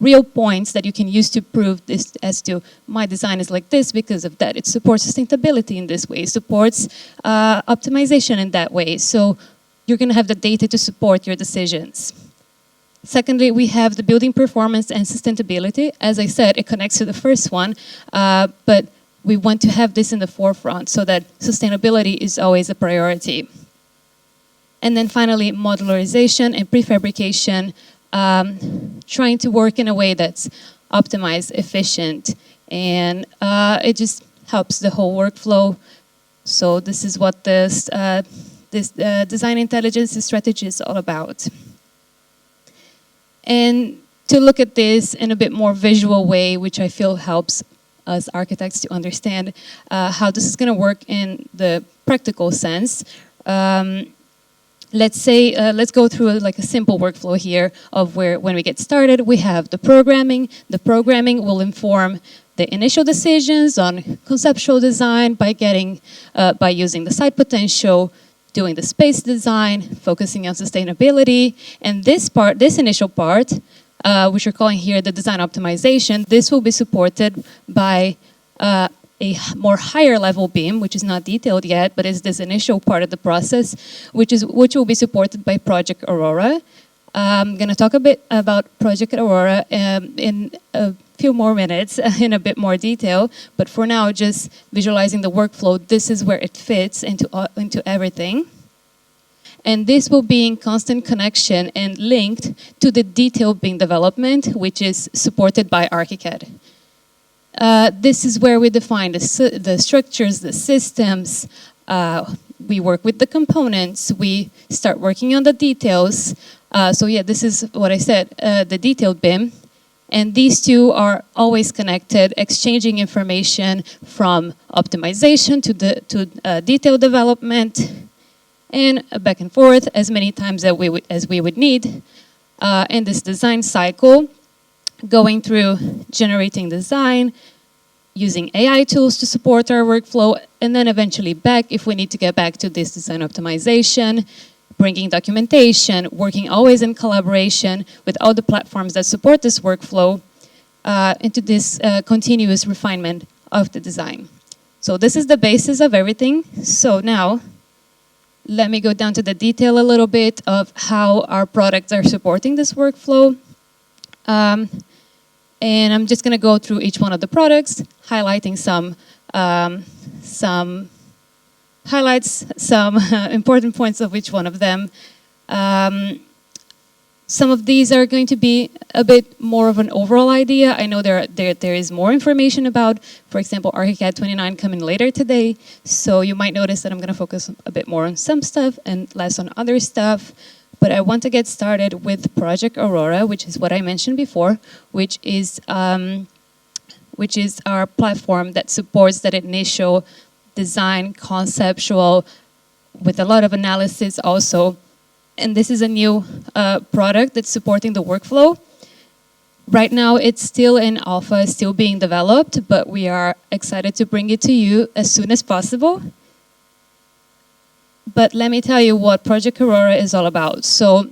real points that you can use to prove this as to my design is like this because of that. It supports sustainability in this way, supports optimization in that way. So you're going to have the data to support your decisions. Secondly, we have the building performance and sustainability. As I said, it connects to the first one, but we want to have this in the forefront so that sustainability is always a priority. And then finally, modularization and prefabrication, trying to work in a way that's optimized, efficient, and it just helps the whole workflow. So this is what this design intelligence strategy is all about. And to look at this in a bit more visual way, which I feel helps us architects to understand how this is going to work in the practical sense. Let's say, let's go through like a simple workflow here of where when we get started, we have the programming. The programming will inform the initial decisions on conceptual design by using the site potential, doing the space design, focusing on sustainability. And this part, this initial part, which we're calling here the design optimization, this will be supported by a more higher level BIM, which is not detailed yet, but is this initial part of the process, which will be supported by Project Aurora. I'm going to talk a bit about Project Aurora in a few more minutes in a bit more detail, but for now, just visualizing the workflow, this is where it fits into everything. And this will be in constant connection and linked to the detailed BIM development, which is supported by Archicad. This is where we define the structures, the systems, we work with the components, we start working on the details. So yeah, this is what I said, the detailed BIM. And these two are always connected, exchanging information from optimization to detail development, and back and forth as many times as we would need. In this design cycle, going through generating design, using AI tools to support our workflow, and then eventually back if we need to get back to this design optimization, bringing documentation, working always in collaboration with all the platforms that support this workflow into this continuous refinement of the design. So this is the basis of everything. So now, let me go down to the detail a little bit of how our products are supporting this workflow. And I'm just going to go through each one of the products, highlighting some highlights, some important points of each one of them. Some of these are going to be a bit more of an overall idea. I know there is more information about, for example, Archicad 29 coming later today. So you might notice that I'm going to focus a bit more on some stuff and less on other stuff. But I want to get started with Project Aurora, which is what I mentioned before, which is our platform that supports that initial design, conceptual, with a lot of analysis also. And this is a new product that's supporting the workflow. Right now, it's still in alpha, still being developed, but we are excited to bring it to you as soon as possible. But let me tell you what Project Aurora is all about. So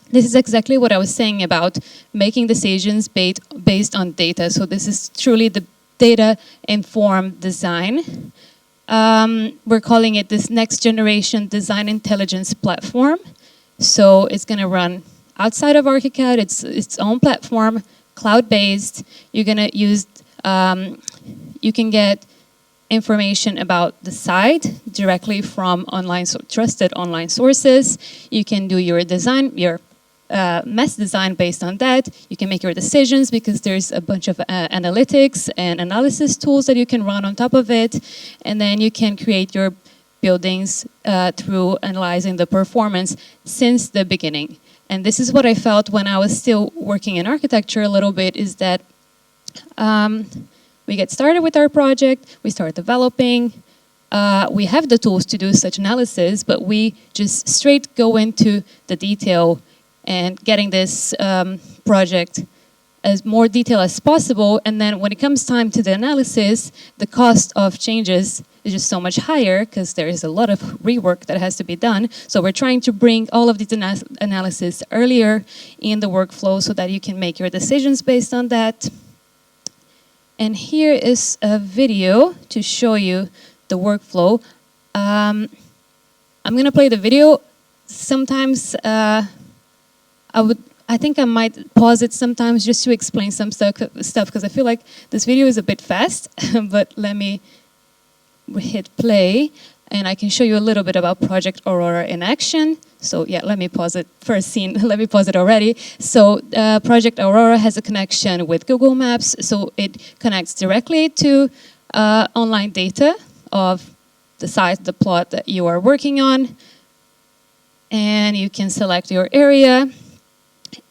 this is exactly what I was saying about making decisions based on data. So this is truly the data-informed design. We're calling it this next generation design intelligence platform. So it's going to run outside of Archicad. It's its own platform, cloud-based. You're going to use, you can get information about the site directly from trusted online sources. You can do your design, your mass design based on that. You can make your decisions because there's a bunch of analytics and analysis tools that you can run on top of it. And then you can create your buildings through analyzing the performance since the beginning. And this is what I felt when I was still working in architecture a little bit, is that we get started with our project, we start developing, we have the tools to do such analysis, but we just straight go into the detail and getting this project as more detail as possible. And then when it comes time to the analysis, the cost of changes is just so much higher because there is a lot of rework that has to be done. So we're trying to bring all of these analysis earlier in the workflow so that you can make your decisions based on that. And here is a video to show you the workflow. I'm going to play the video. Sometimes I think I might pause it sometimes just to explain some stuff because I feel like this video is a bit fast. But let me hit play and I can show you a little bit about Project Aurora in action. So yeah, let me pause it. First scene, let me pause it already. So Project Aurora has a connection with Google Maps. So it connects directly to online data of the size, the plot that you are working on. And you can select your area.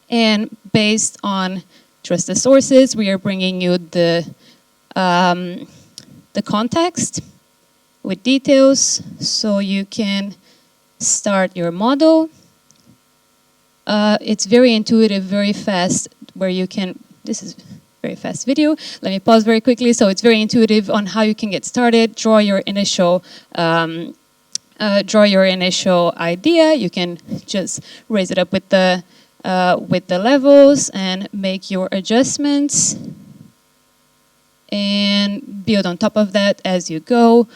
And based on trusted sources, we are bringing you the context with details, so you can start your model. It's very intuitive, very fast, where you can, this is very fast video. Let me pause very quickly. So it's very intuitive on how you can get started, draw your initial idea. You can just raise it up with the levels and make your adjustments and build on top of that as you go,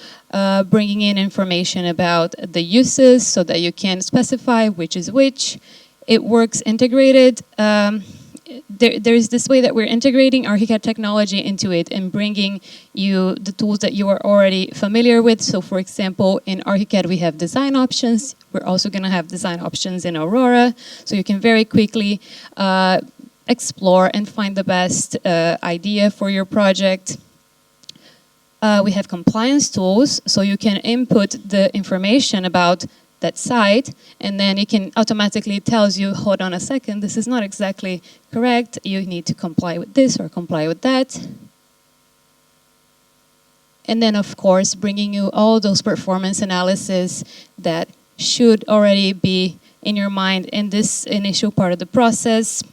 bringing in information about the uses so that you can specify which is which. It works integrated. There's this way that we're integrating Archicad technology into it and bringing you the tools that you are already familiar with. So for example, in Archicad we have design options. We're also going to have design options in Aurora. So you can very quickly explore and find the best idea for your project. We have compliance tools, so you can input the information about that site, and then it can automatically tells you, hold on a second, this is not exactly correct, you need to comply with this or comply with that. And then of course bringing you all those performance analysis that should already be in your mind in this initial part of the process.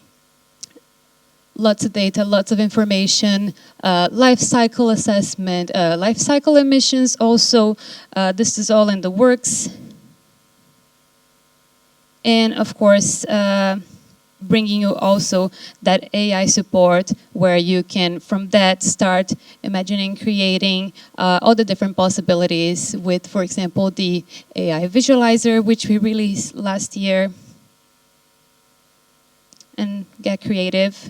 Lots of data, lots of information, life cycle assessment, life cycle emissions also, this is all in the works. And of course, bringing you also that AI support where you can, from that, start imagining, creating all the different possibilities with, for example, the AI visualizer, which we released last year, and get creative,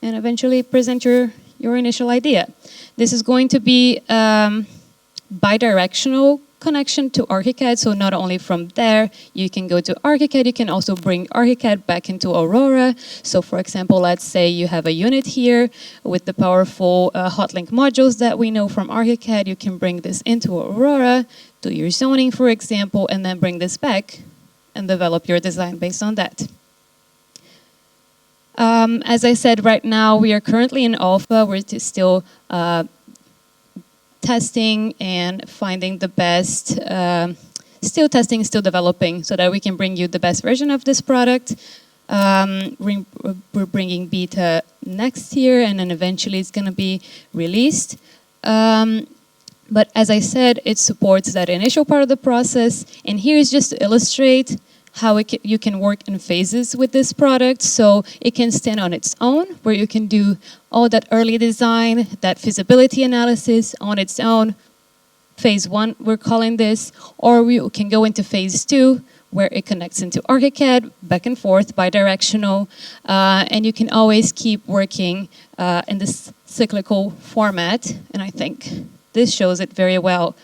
and eventually present your initial idea. This is going to be bidirectional connection to Archicad, so not only from there you can go to Archicad, you can also bring Archicad back into Aurora. So for example, let's say you have a unit here with the powerful hotlink modules that we know from Archicad. You can bring this into Aurora, do your zoning for example, and then bring this back and develop your design based on that. As I said, right now we are currently in alpha. We're still testing and finding the best, still testing, still developing, so that we can bring you the best version of this product. We're bringing beta next year, and then eventually it's going to be released. But as I said, it supports that initial part of the process, and here is just to illustrate how you can work in phases with this product. So it can stand on its own, where you can do all that early design, that feasibility analysis on its own. Phase 1, we're calling this, or we can go into phase 2, where it connects into Archicad, back and forth, bidirectional, and you can always keep working in this cyclical format, and I think this shows it very well.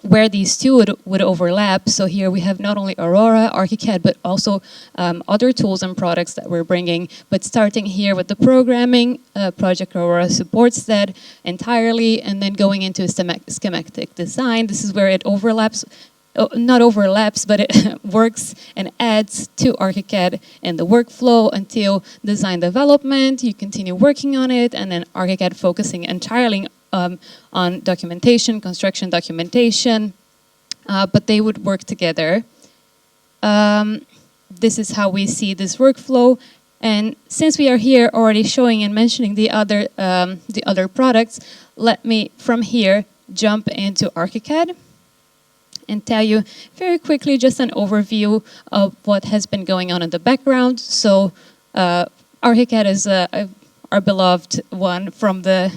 Where these two would overlap. So here we have not only Aurora, Archicad, but also other tools and products that we're bringing. But starting here with the programming, Project Aurora supports that entirely, and then going into schematic design. This is where it overlaps, not overlaps, but it works and adds to Archicad in the workflow until design development. You continue working on it, and then Archicad focusing entirely on documentation, construction documentation, but they would work together. This is how we see this workflow. And since we are here already showing and mentioning the other products, let me from here jump into Archicad and tell you very quickly just an overview of what has been going on in the background. So Archicad is our beloved one from the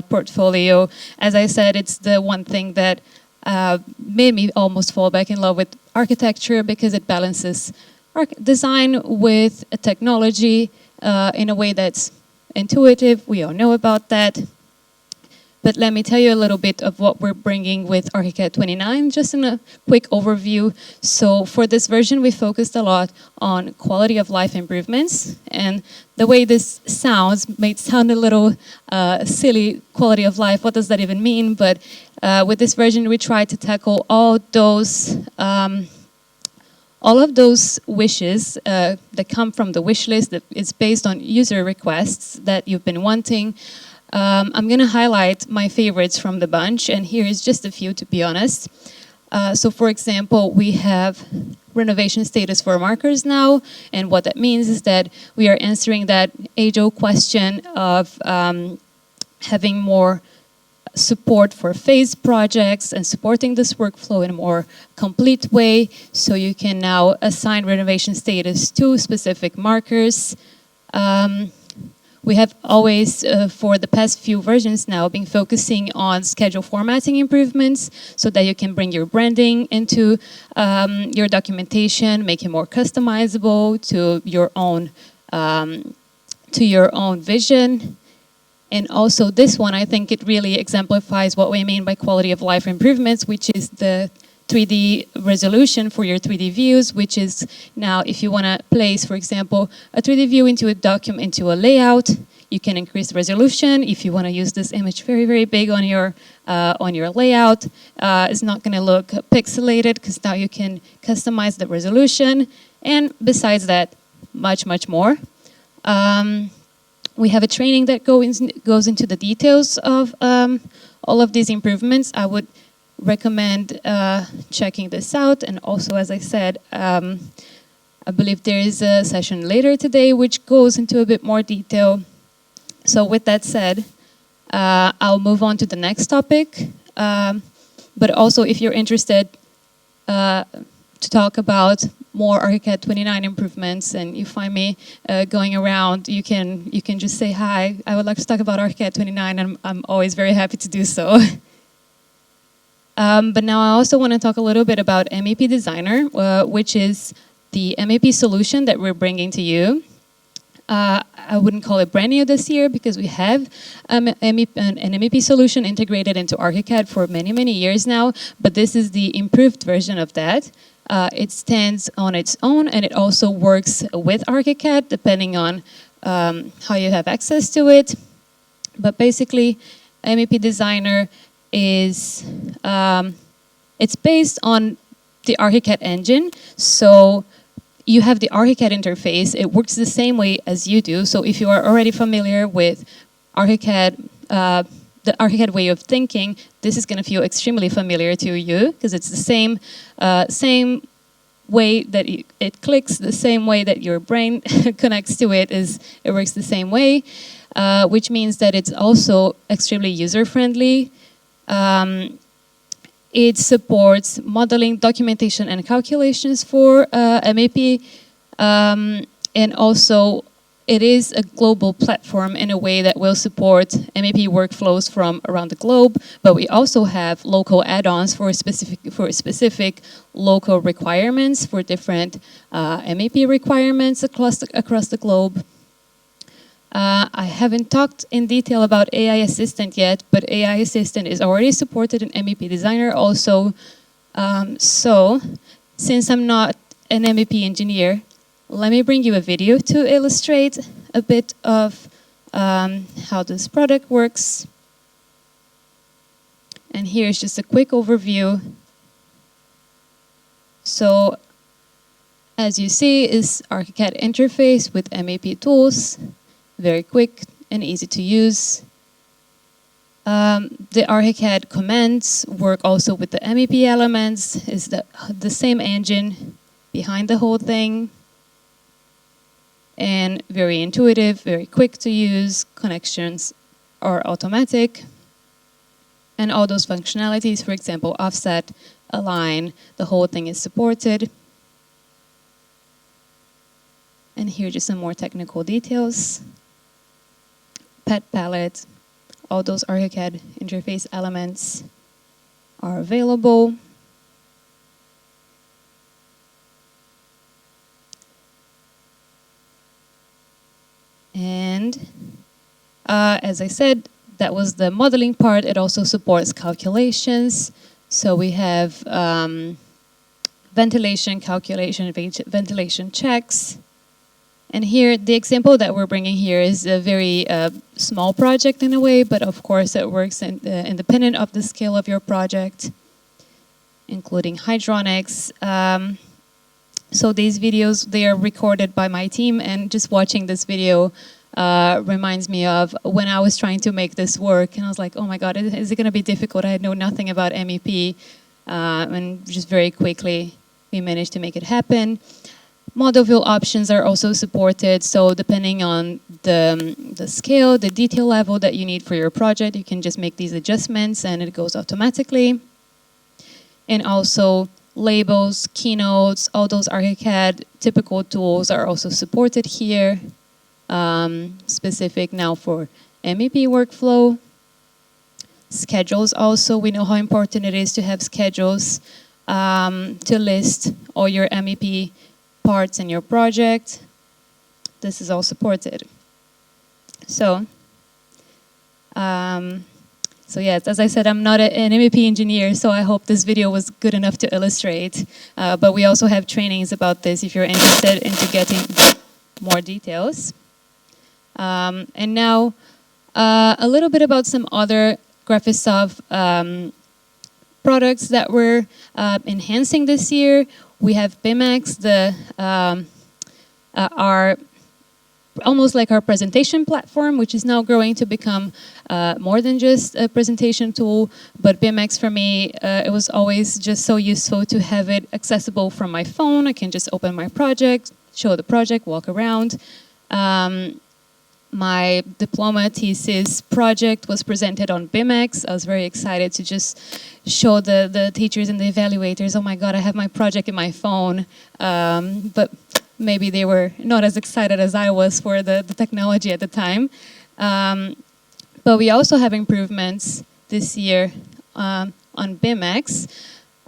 portfolio. As I said, it's the one thing that made me almost fall back in love with architecture because it balances design with technology in a way that's intuitive. We all know about that. But let me tell you a little bit of what we're bringing with Archicad 29, just in a quick overview. So for this version, we focused a lot on quality of life improvements. And the way this sounds may sound a little silly, quality of life, what does that even mean? But with this version, we tried to tackle all of those wishes that come from the wish list that is based on user requests that you've been wanting. I'm going to highlight my favorites from the bunch, and here is just a few, to be honest. So, for example, we have renovation status for markers now, and what that means is that we are answering that age-old question of having more support for phased projects and supporting this workflow in a more complete way, so you can now assign renovation status to specific markers. We have always, for the past few versions now, been focusing on schedule formatting improvements so that you can bring your branding into your documentation, make it more customizable to your own vision. And also this one, I think it really exemplifies what we mean by quality of life improvements, which is the 3D resolution for your 3D views, which is now if you want to place, for example, a 3D view into a document, into a layout, you can increase the resolution. If you want to use this image very, very big on your layout, it's not going to look pixelated because now you can customize the resolution. And besides that, much, much more. We have a training that goes into the details of all of these improvements. I would recommend checking this out. And also, as I said, I believe there is a session later today which goes into a bit more detail. So with that said, I'll move on to the next topic. But also, if you're interested to talk about more Archicad 29 improvements and you find me going around, you can just say, hi, I would like to talk about Archicad 29, and I'm always very happy to do so. But now I also want to talk a little bit about MEP Designer, which is the MEP solution that we're bringing to you. I wouldn't call it brand new this year because we have an MEP solution integrated into Archicad for many, many years now, but this is the improved version of that. It stands on its own, and it also works with Archicad depending on how you have access to it. But basically, MEP Designer is it's based on the Archicad engine. So you have the Archicad interface. It works the same way as you do. So if you are already familiar with Archicad, the Archicad way of thinking, this is going to feel extremely familiar to you because it's the same way that it clicks, the same way that your brain connects to it. It works the same way, which means that it's also extremely user-friendly. It supports modeling, documentation, and calculations for MEP, and also it is a global platform in a way that will support MEP workflows from around the globe, but we also have local add-ons for specific local requirements for different MEP requirements across the globe. I haven't talked in detail about AI Assistant yet, but AI Assistant is already supported in MEP Designer also. So, since I'm not an MEP engineer, let me bring you a video to illustrate a bit of how this product works. And here's just a quick overview. So, as you see, is Archicad interface with MEP tools. Very quick and easy to use. The Archicad commands work also with the MEP elements. Is the same engine behind the whole thing. and very intuitive, very quick to use. Connections are automatic. And all those functionalities, for example, offset, align, the whole thing is supported. And here just some more technical details. Pet palette, all those Archicad interface elements are available. And as I said, that was the modeling part. It also supports calculations. So we have ventilation calculation, ventilation checks. And here, the example that we're bringing here is a very small project in a way, but of course it works independent of the scale of your project, including hydronics. So these videos, they are recorded by my team, and just watching this video reminds me of when I was trying to make this work, and I was like, oh my God, is it going to be difficult? I know nothing about MEP, and just very quickly we managed to make it happen. Model view options are also supported, so depending on the scale, the detail level that you need for your project, you can just make these adjustments and it goes automatically. And also labels, keynotes, all those Archicad typical tools are also supported here, specific now for MEP workflow. Schedules also, we know how important it is to have schedules to list all your MEP parts in your project. This is all supported. So yes, as I said, I'm not an MEP engineer, so I hope this video was good enough to illustrate. But we also have trainings about this if you're interested into getting more details. And now a little bit about some other Graphisoft products that we're enhancing this year. We have BIMX, our almost like our presentation platform, which is now growing to become more than just a presentation tool. But BIMX for me, it was always just so useful to have it accessible from my phone. I can just open my project, show the project, walk around. My diploma thesis project was presented on BIMX. I was very excited to just show the teachers and the evaluators, oh my God, I have my project in my phone. But maybe they were not as excited as I was for the technology at the time. But we also have improvements this year on BIMX.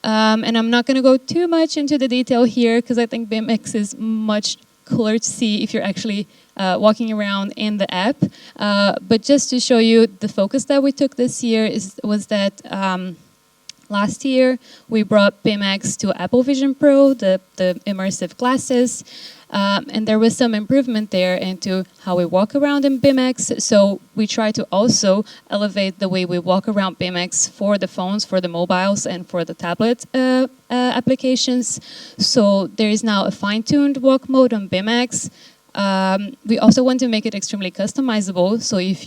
And I'm not going to go too much into the detail here because I think BIMX is much cooler to see if you're actually walking around in the app. But just to show you the focus that we took this year was that last year we brought BIMX to Apple Vision Pro, the immersive glasses. And there was some improvement there into how we walk around in BIMX. So we try to also elevate the way we walk around BIMX for the phones, for the mobiles, and for the tablet applications. So there is now a fine-tuned walk mode on BIMX. We also want to make it extremely customizable. So if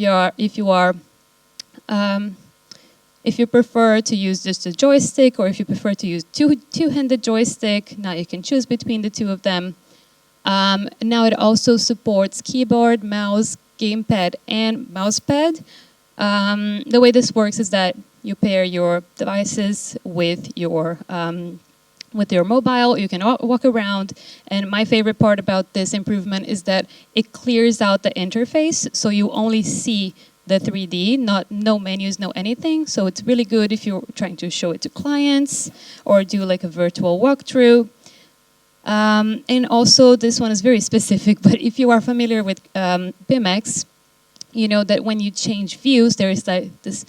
you prefer to use just a joystick, or if you prefer to use two-handed joystick, now you can choose between the two of them. Now it also supports keyboard, mouse, gamepad, and mousepad. The way this works is that you pair your devices with your mobile. You can walk around, and my favorite part about this improvement is that it clears out the interface, so you only see the 3D, no menus, no anything. So it's really good if you're trying to show it to clients or do like a virtual walkthrough. And also, this one is very specific, but if you are familiar with BIMX, you know that when you change views, there is like this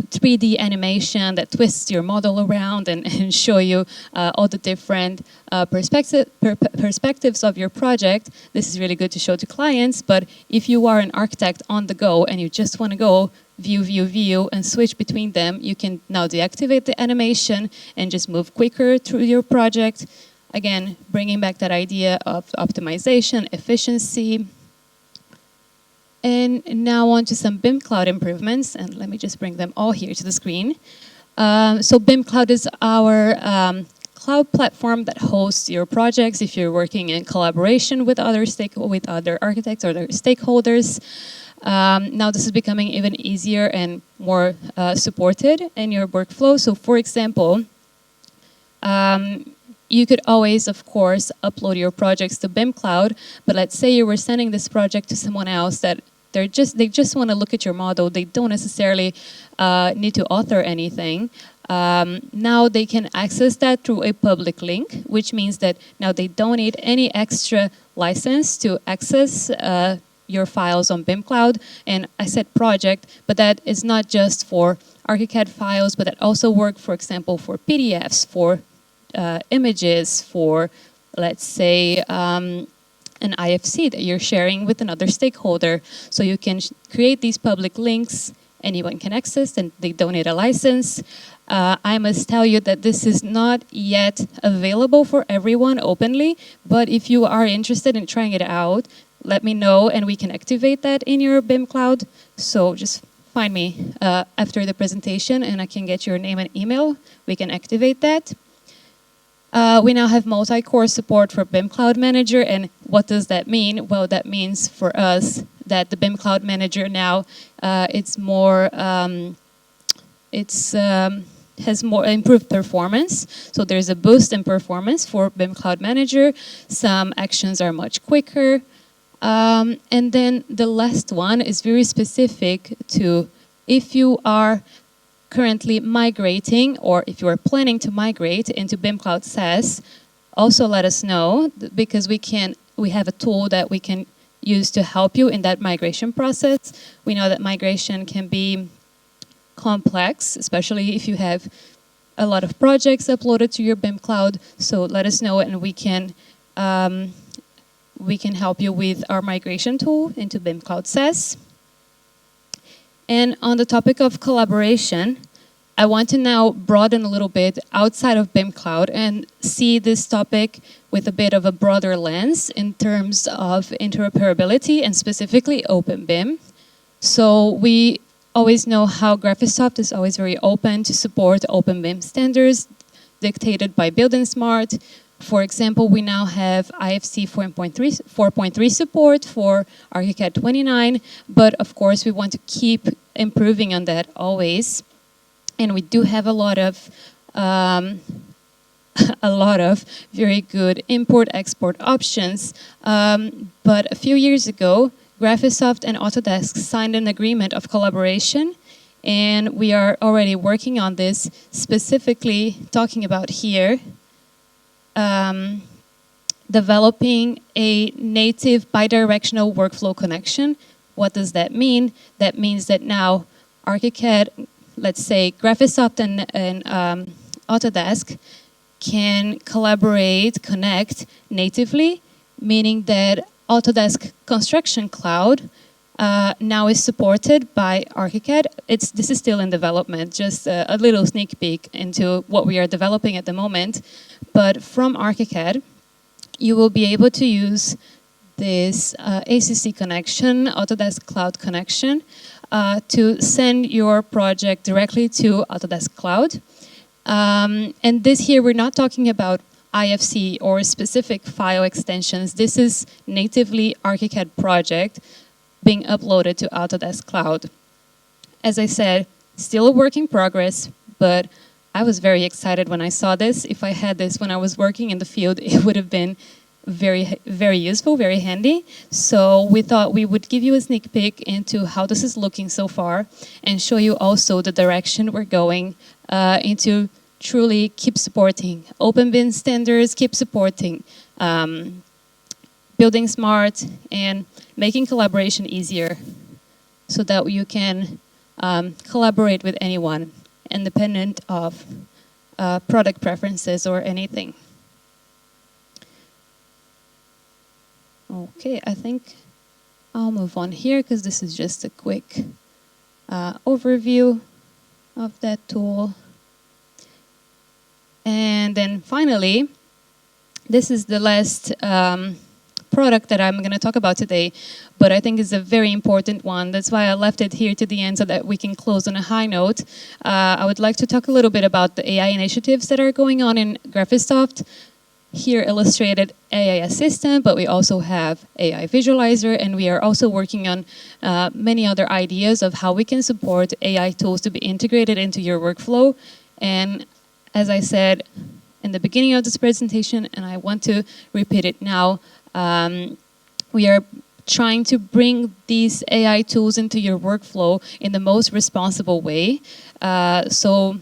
3D animation that twists your model around and show you all the different perspectives of your project. This is really good to show to clients, but if you are an architect on the go and you just want to go view, and switch between them, you can now deactivate the animation and just move quicker through your project. Again, bringing back that idea of optimization, efficiency. And now on to some BIM Cloud improvements, and let me just bring them all here to the screen. So BIM Cloud is our cloud platform that hosts your projects if you're working in collaboration with other architects or other stakeholders. Now this is becoming even easier and more supported in your workflow. So for example, you could always, of course, upload your projects to BIM Cloud, but let's say you were sending this project to someone else that they just want to look at your model. They don't necessarily need to author anything. Now they can access that through a public link, which means that now they don't need any extra license to access your files on BIM Cloud. And I said project, but that is not just for Archicad files, but that also works, for example, for PDFs, for images, for, let's say, an IFC that you're sharing with another stakeholder. So you can create these public links, anyone can access, and they don't need a license. I must tell you that this is not yet available for everyone openly, but if you are interested in trying it out, let me know and we can activate that in your BIM Cloud. So just find me after the presentation and I can get your name and email. We can activate that. We now have multi-core support for BIM Cloud Manager, and what does that mean? Well, that means for us that the BIM Cloud Manager now has more improved performance. So there's a boost in performance for BIM Cloud Manager. Some actions are much quicker. And then the last one is very specific to if you are currently migrating or if you are planning to migrate into BIM Cloud SaaS, also let us know because we have a tool that we can use to help you in that migration process. We know that migration can be complex, especially if you have a lot of projects uploaded to your BIM Cloud. So let us know and we can help you with our migration tool into BIM Cloud SaaS. And on the topic of collaboration, I want to now broaden a little bit outside of BIM Cloud and see this topic with a bit of a broader lens in terms of interoperability and specifically OpenBIM. So we always know how Graphisoft is always very open to support OpenBIM standards dictated by Building Smart. For example, we now have IFC 4.3 support for Archicad 29, but of course we want to keep improving on that always. And we do have a lot of very good import-export options. But a few years ago, Graphisoft and Autodesk signed an agreement of collaboration, and we are already working on this, specifically talking about here, developing a native bidirectional workflow connection. What does that mean? That means that now Archicad, let's say Graphisoft and Autodesk can collaborate, connect natively, meaning that Autodesk Construction Cloud now is supported by Archicad. This is still in development, just a little sneak peek into what we are developing at the moment. But from Archicad, you will be able to use this ACC connection, Autodesk Cloud connection, to send your project directly to Autodesk Cloud. And this here, we're not talking about IFC or specific file extensions. This is natively Archicad project being uploaded to Autodesk Cloud. As I said, still a work in progress, but I was very excited when I saw this. If I had this when I was working in the field, it would have been very, very useful, very handy. So we thought we would give you a sneak peek into how this is looking so far and show you also the direction we're going into truly keep supporting OpenBIM standards, keep supporting Building Smart and making collaboration easier so that you can collaborate with anyone independent of product preferences or anything. Okay, I think I'll move on here because this is just a quick overview of that tool. And then finally, this is the last product that I'm going to talk about today, but I think it's a very important one. That's why I left it here to the end so that we can close on a high note. I would like to talk a little bit about the AI initiatives that are going on in Graphisoft. Here illustrated AI Assistant, but we also have AI Visualizer, and we are also working on many other ideas of how we can support AI tools to be integrated into your workflow. And as I said in the beginning of this presentation, and I want to repeat it now, we are trying to bring these AI tools into your workflow in the most responsible way. So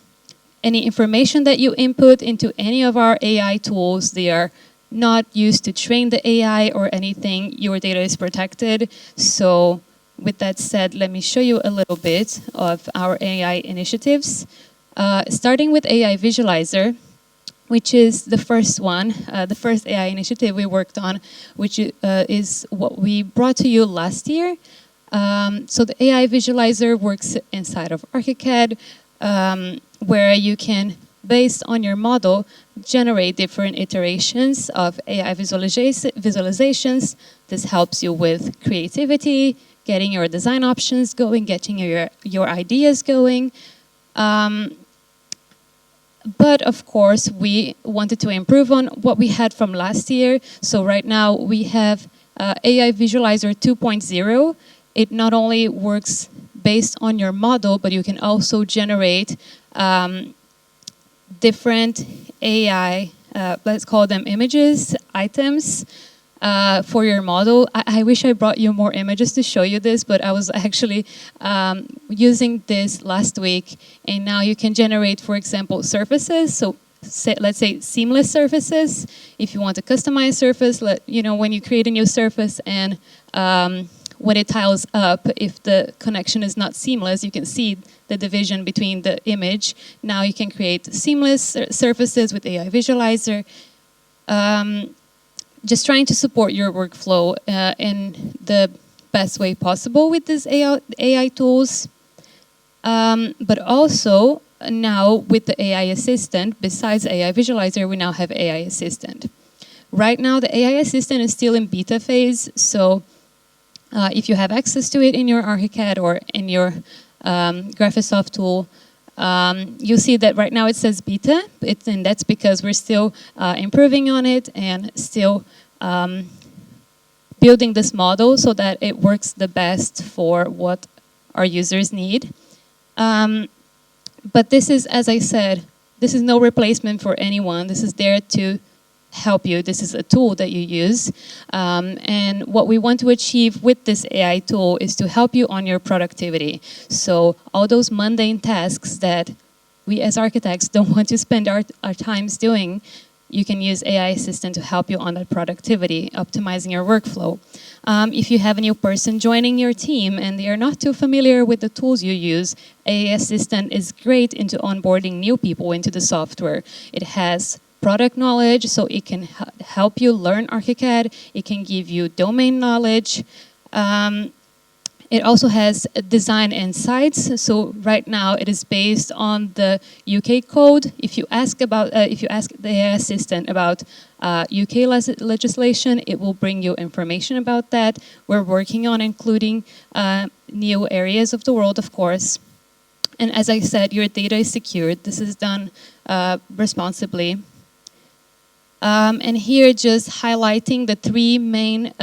any information that you input into any of our AI tools, they are not used to train the AI or anything. Your data is protected. So with that said, let me show you a little bit of our AI initiatives. Starting with AI Visualizer, which is the first one, the first AI initiative we worked on, which is what we brought to you last year. So the AI Visualizer works inside of Archicad, where you can, based on your model, generate different iterations of AI visualizations. This helps you with creativity, getting your design options going, getting your ideas going. But of course, we wanted to improve on what we had from last year. So right now we have AI Visualizer 2.0. It not only works based on your model, but you can also generate different AI, let's call them images, items, for your model. I wish I brought you more images to show you this, but I was actually using this last week, and now you can generate, for example, surfaces. So let's say seamless surfaces. If you want to customize surface, when you create a new surface and when it tiles up, if the connection is not seamless, you can see the division between the image. Now you can create seamless surfaces with AI Visualizer. Just trying to support your workflow in the best way possible with these AI tools. But also, now with the AI Assistant, besides AI Visualizer, we now have AI Assistant. Right now, the AI Assistant is still in beta phase, so if you have access to it in your Archicad or in your Graphisoft tool, you'll see that right now it says beta, and that's because we're still improving on it and still building this model so that it works the best for what our users need. But this is, as I said, this is no replacement for anyone. This is there to help you. This is a tool that you use. And what we want to achieve with this AI tool is to help you on your productivity. So all those mundane tasks that we as architects don't want to spend our times doing, you can use AI Assistant to help you on that productivity, optimizing your workflow. If you have a new person joining your team and they are not too familiar with the tools you use, AI Assistant is great into onboarding new people into the software. It has product knowledge, so it can help you learn Archicad. It can give you domain knowledge. It also has design insights. So right now it is based on the UK code. If you ask the AI Assistant about UK legislation, it will bring you information about that. We're working on including new areas of the world, of course. And as I said, your data is secured. This is done responsibly. And here just highlighting the three main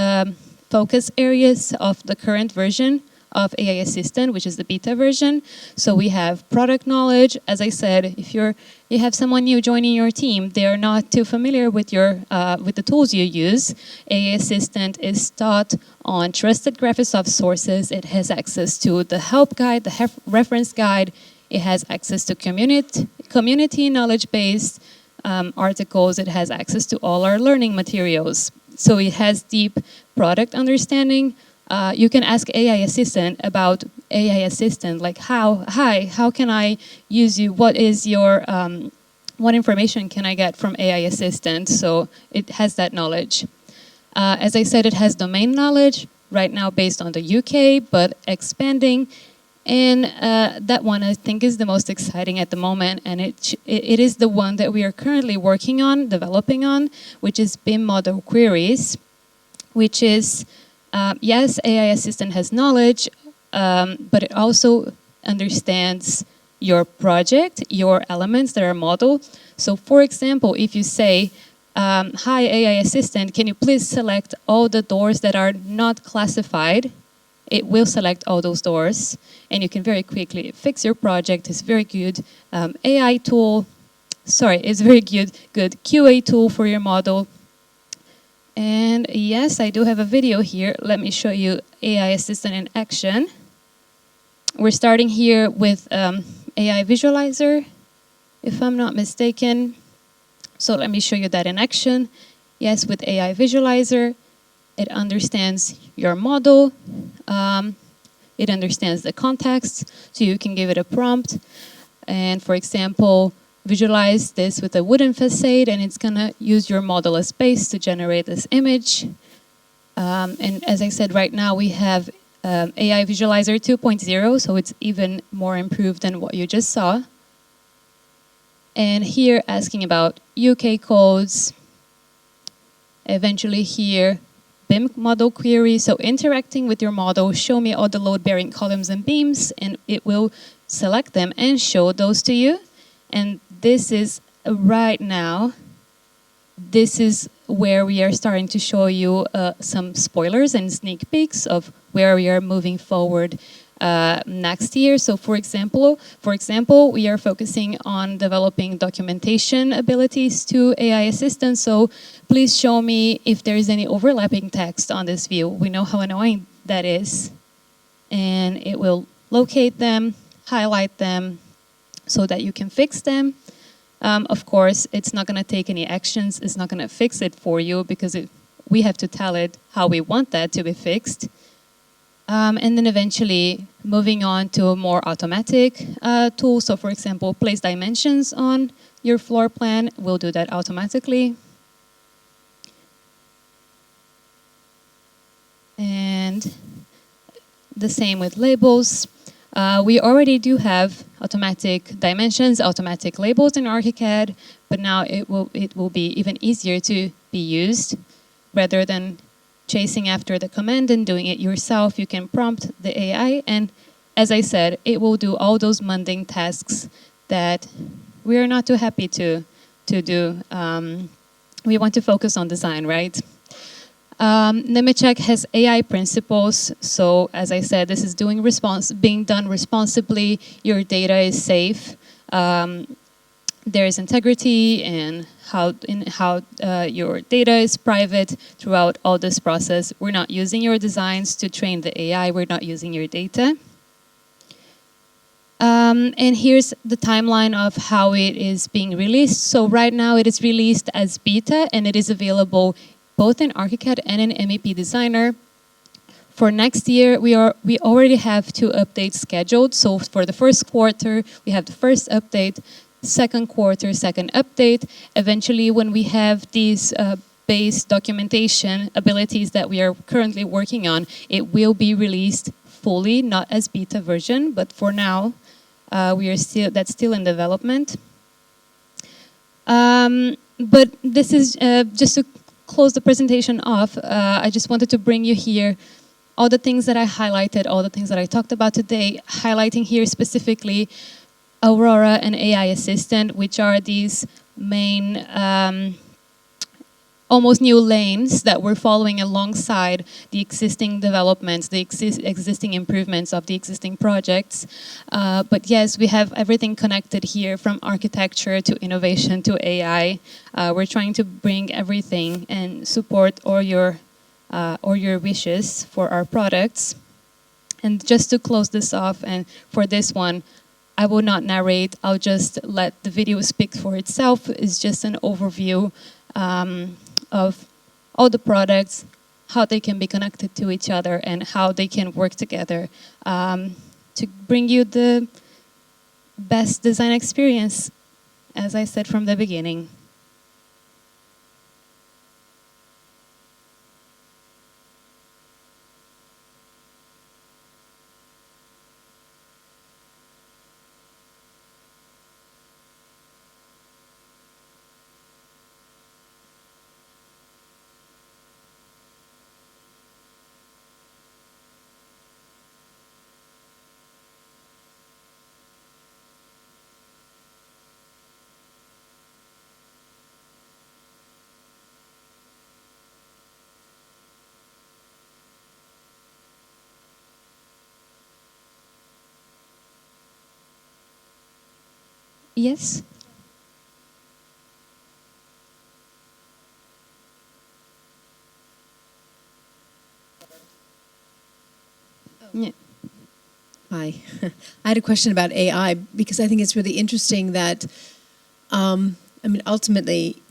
focus areas of the current version of AI Assistant, which is the beta version. So we have product knowledge. As I said, if you have someone new joining your team, they are not too familiar with with the tools you use. AI Assistant is taught on trusted Graphisoft sources. It has access to the help guide, the reference guide. It has access to community knowledge-based articles. It has access to all our learning materials. So it has deep product understanding. You can ask AI Assistant about AI Assistant, like how can I use you? What is your, what information can I get from AI Assistant? So it has that knowledge. As I said, it has domain knowledge, right now based on the UK, but expanding. And that one I think is the most exciting at the moment, and it is the one that we are currently working on, developing on, which is BIM model queries, which is, yes, AI assistant has knowledge, but it also understands your project, your elements that are modeled. So for example, if you say, hi AI assistant, can you please select all the doors that are not classified? It will select all those doors, and you can very quickly fix your project. It's very good AI tool. Sorry, it's very good QA tool for your model. And yes, I do have a video here. Let me show you AI assistant in action. We're starting here with AI visualizer, if I'm not mistaken. So let me show you that in action. Yes, with AI visualizer, it understands your model. It understands the context, so you can give it a prompt. And for example, visualize this with a wooden facade, and it's gonna use your model as base to generate this image. And as I said, right now we have AI Visualizer 2.0, so it's even more improved than what you just saw. And here asking about UK codes. Eventually here, BIM model query, so interacting with your model, show me all the load-bearing columns and beams, and it will select them and show those to you. And this is right now, this is where we are starting to show you some spoilers and sneak peeks of where we are moving forward next year. So for example, we are focusing on developing documentation abilities to AI assistants. So please show me if there is any overlapping text on this view. We know how annoying that is. And it will locate them, highlight them, so that you can fix them. Of course, it's not going to take any actions. It's not going to fix it for you because we have to tell it how we want that to be fixed. And then eventually moving on to a more automatic tool. So for example, place dimensions on your floor plan. We'll do that automatically. And the same with labels. We already do have automatic dimensions, automatic labels in Archicad, but now it will be even easier to be used. Rather than chasing after the command and doing it yourself, you can prompt the AI, and as I said, it will do all those mundane tasks that we are not too happy to do. We want to focus on design, right? Nemetschek has AI principles, so as I said, this is being done responsibly. Your data is safe. There is integrity in how your data is private throughout all this process. We're not using your designs to train the AI. We're not using your data. And here's the timeline of how it is being released. So right now it is released as beta, and it is available both in Archicad and in MEP Designer. For next year, we already have 2 updates scheduled. So for the first quarter, we have the first update, second quarter, second update. Eventually, when we have these base documentation abilities that we are currently working on, it will be released fully, not as beta version, but for now, that's still in development. But this is just to close the presentation off. I just wanted to bring you here all the things that I highlighted, all the things that I talked about today, highlighting here specifically Aurora and AI Assistant, which are these main almost new lanes that we're following alongside the existing developments, the existing improvements of the existing projects. But yes, we have everything connected here, from architecture to innovation to AI. We're trying to bring everything and support all your wishes for our products. And just to close this off, and for this one, I will not narrate. I'll just let the video speak for itself. It's just an overview of all the products, how they can be connected to each other, and how they can work together to bring you the best design experience, as I said from the beginning. Yes. Yeah.
Hi. I had a question about AI because I think it's really interesting that, ultimately,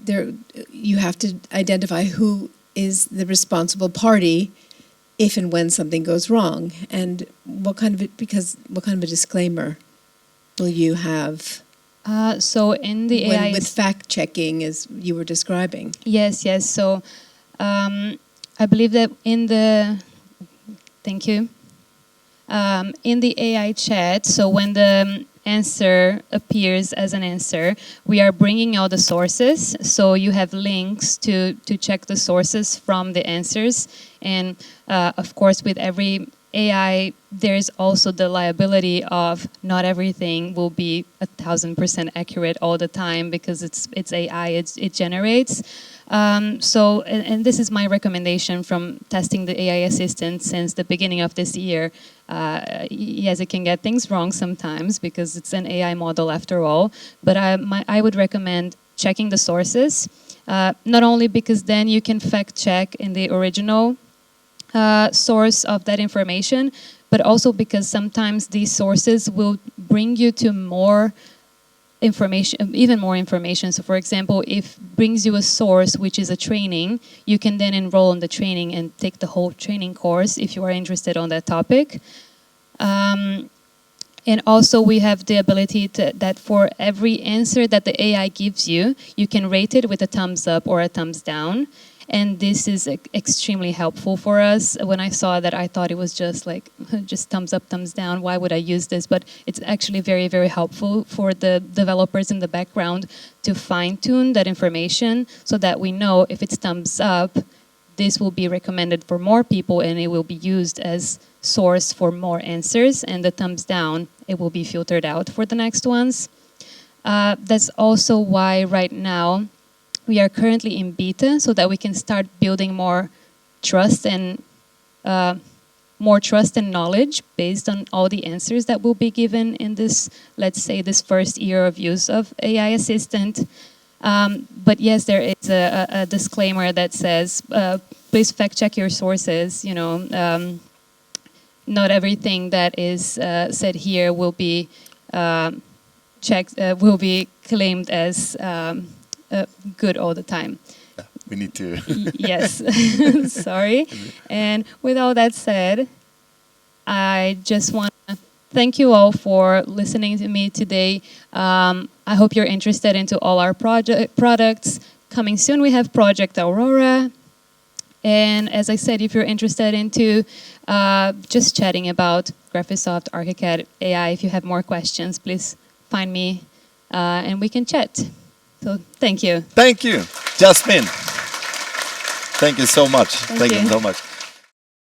you have to identify who is the responsible party if and when something goes wrong, and what kind of a disclaimer will you have?
So in the AI
with fact checking, as you were describing.
Yes. So I believe that thank you. In the AI chat, so when the answer appears as an answer, we are bringing out the sources. So you have links to check the sources from the answers. And of course, with every AI, there's also the liability of not everything will be 1,000% accurate all the time because it's AI, it generates. So this is my recommendation from testing the AI assistant since the beginning of this year. Yes, it can get things wrong sometimes because it's an AI model after all, but I would recommend checking the sources, not only because then you can fact check in the original source of that information, but also because sometimes these sources will bring you to more information, even more information. So for example, if brings you a source which is a training, you can then enroll in the training and take the whole training course if you are interested on that topic. And also we have the ability that for every answer that the AI gives you, you can rate it with a thumbs up or a thumbs down. And this is extremely helpful for us. When I saw that, I thought it was just thumbs up, thumbs down. Why would I use this? But it's actually very, very helpful for the developers in the background to fine-tune that information so that we know if it's thumbs up, this will be recommended for more people and it will be used as source for more answers. And the thumbs down, it will be filtered out for the next ones. That's also why right now, we are currently in beta so that we can start building more trust and knowledge based on all the answers that will be given in this, let's say, this first year of use of AI Assistant. But yes, there is a disclaimer that says, please fact check your sources. Not everything that is said here will be will be claimed as good all the time.
Yeah, we need to.
Yes, sorry. And with all that said, I just want to thank you all for listening to me today. I hope you're interested into all our products. Coming soon, we have Project Aurora. And as I said, if you're interested into just chatting about Graphisoft, Archicad, AI, if you have more questions, please find me and we can chat. So thank you.
Thank you, Jasmine. Thank you so much. Thank you so much.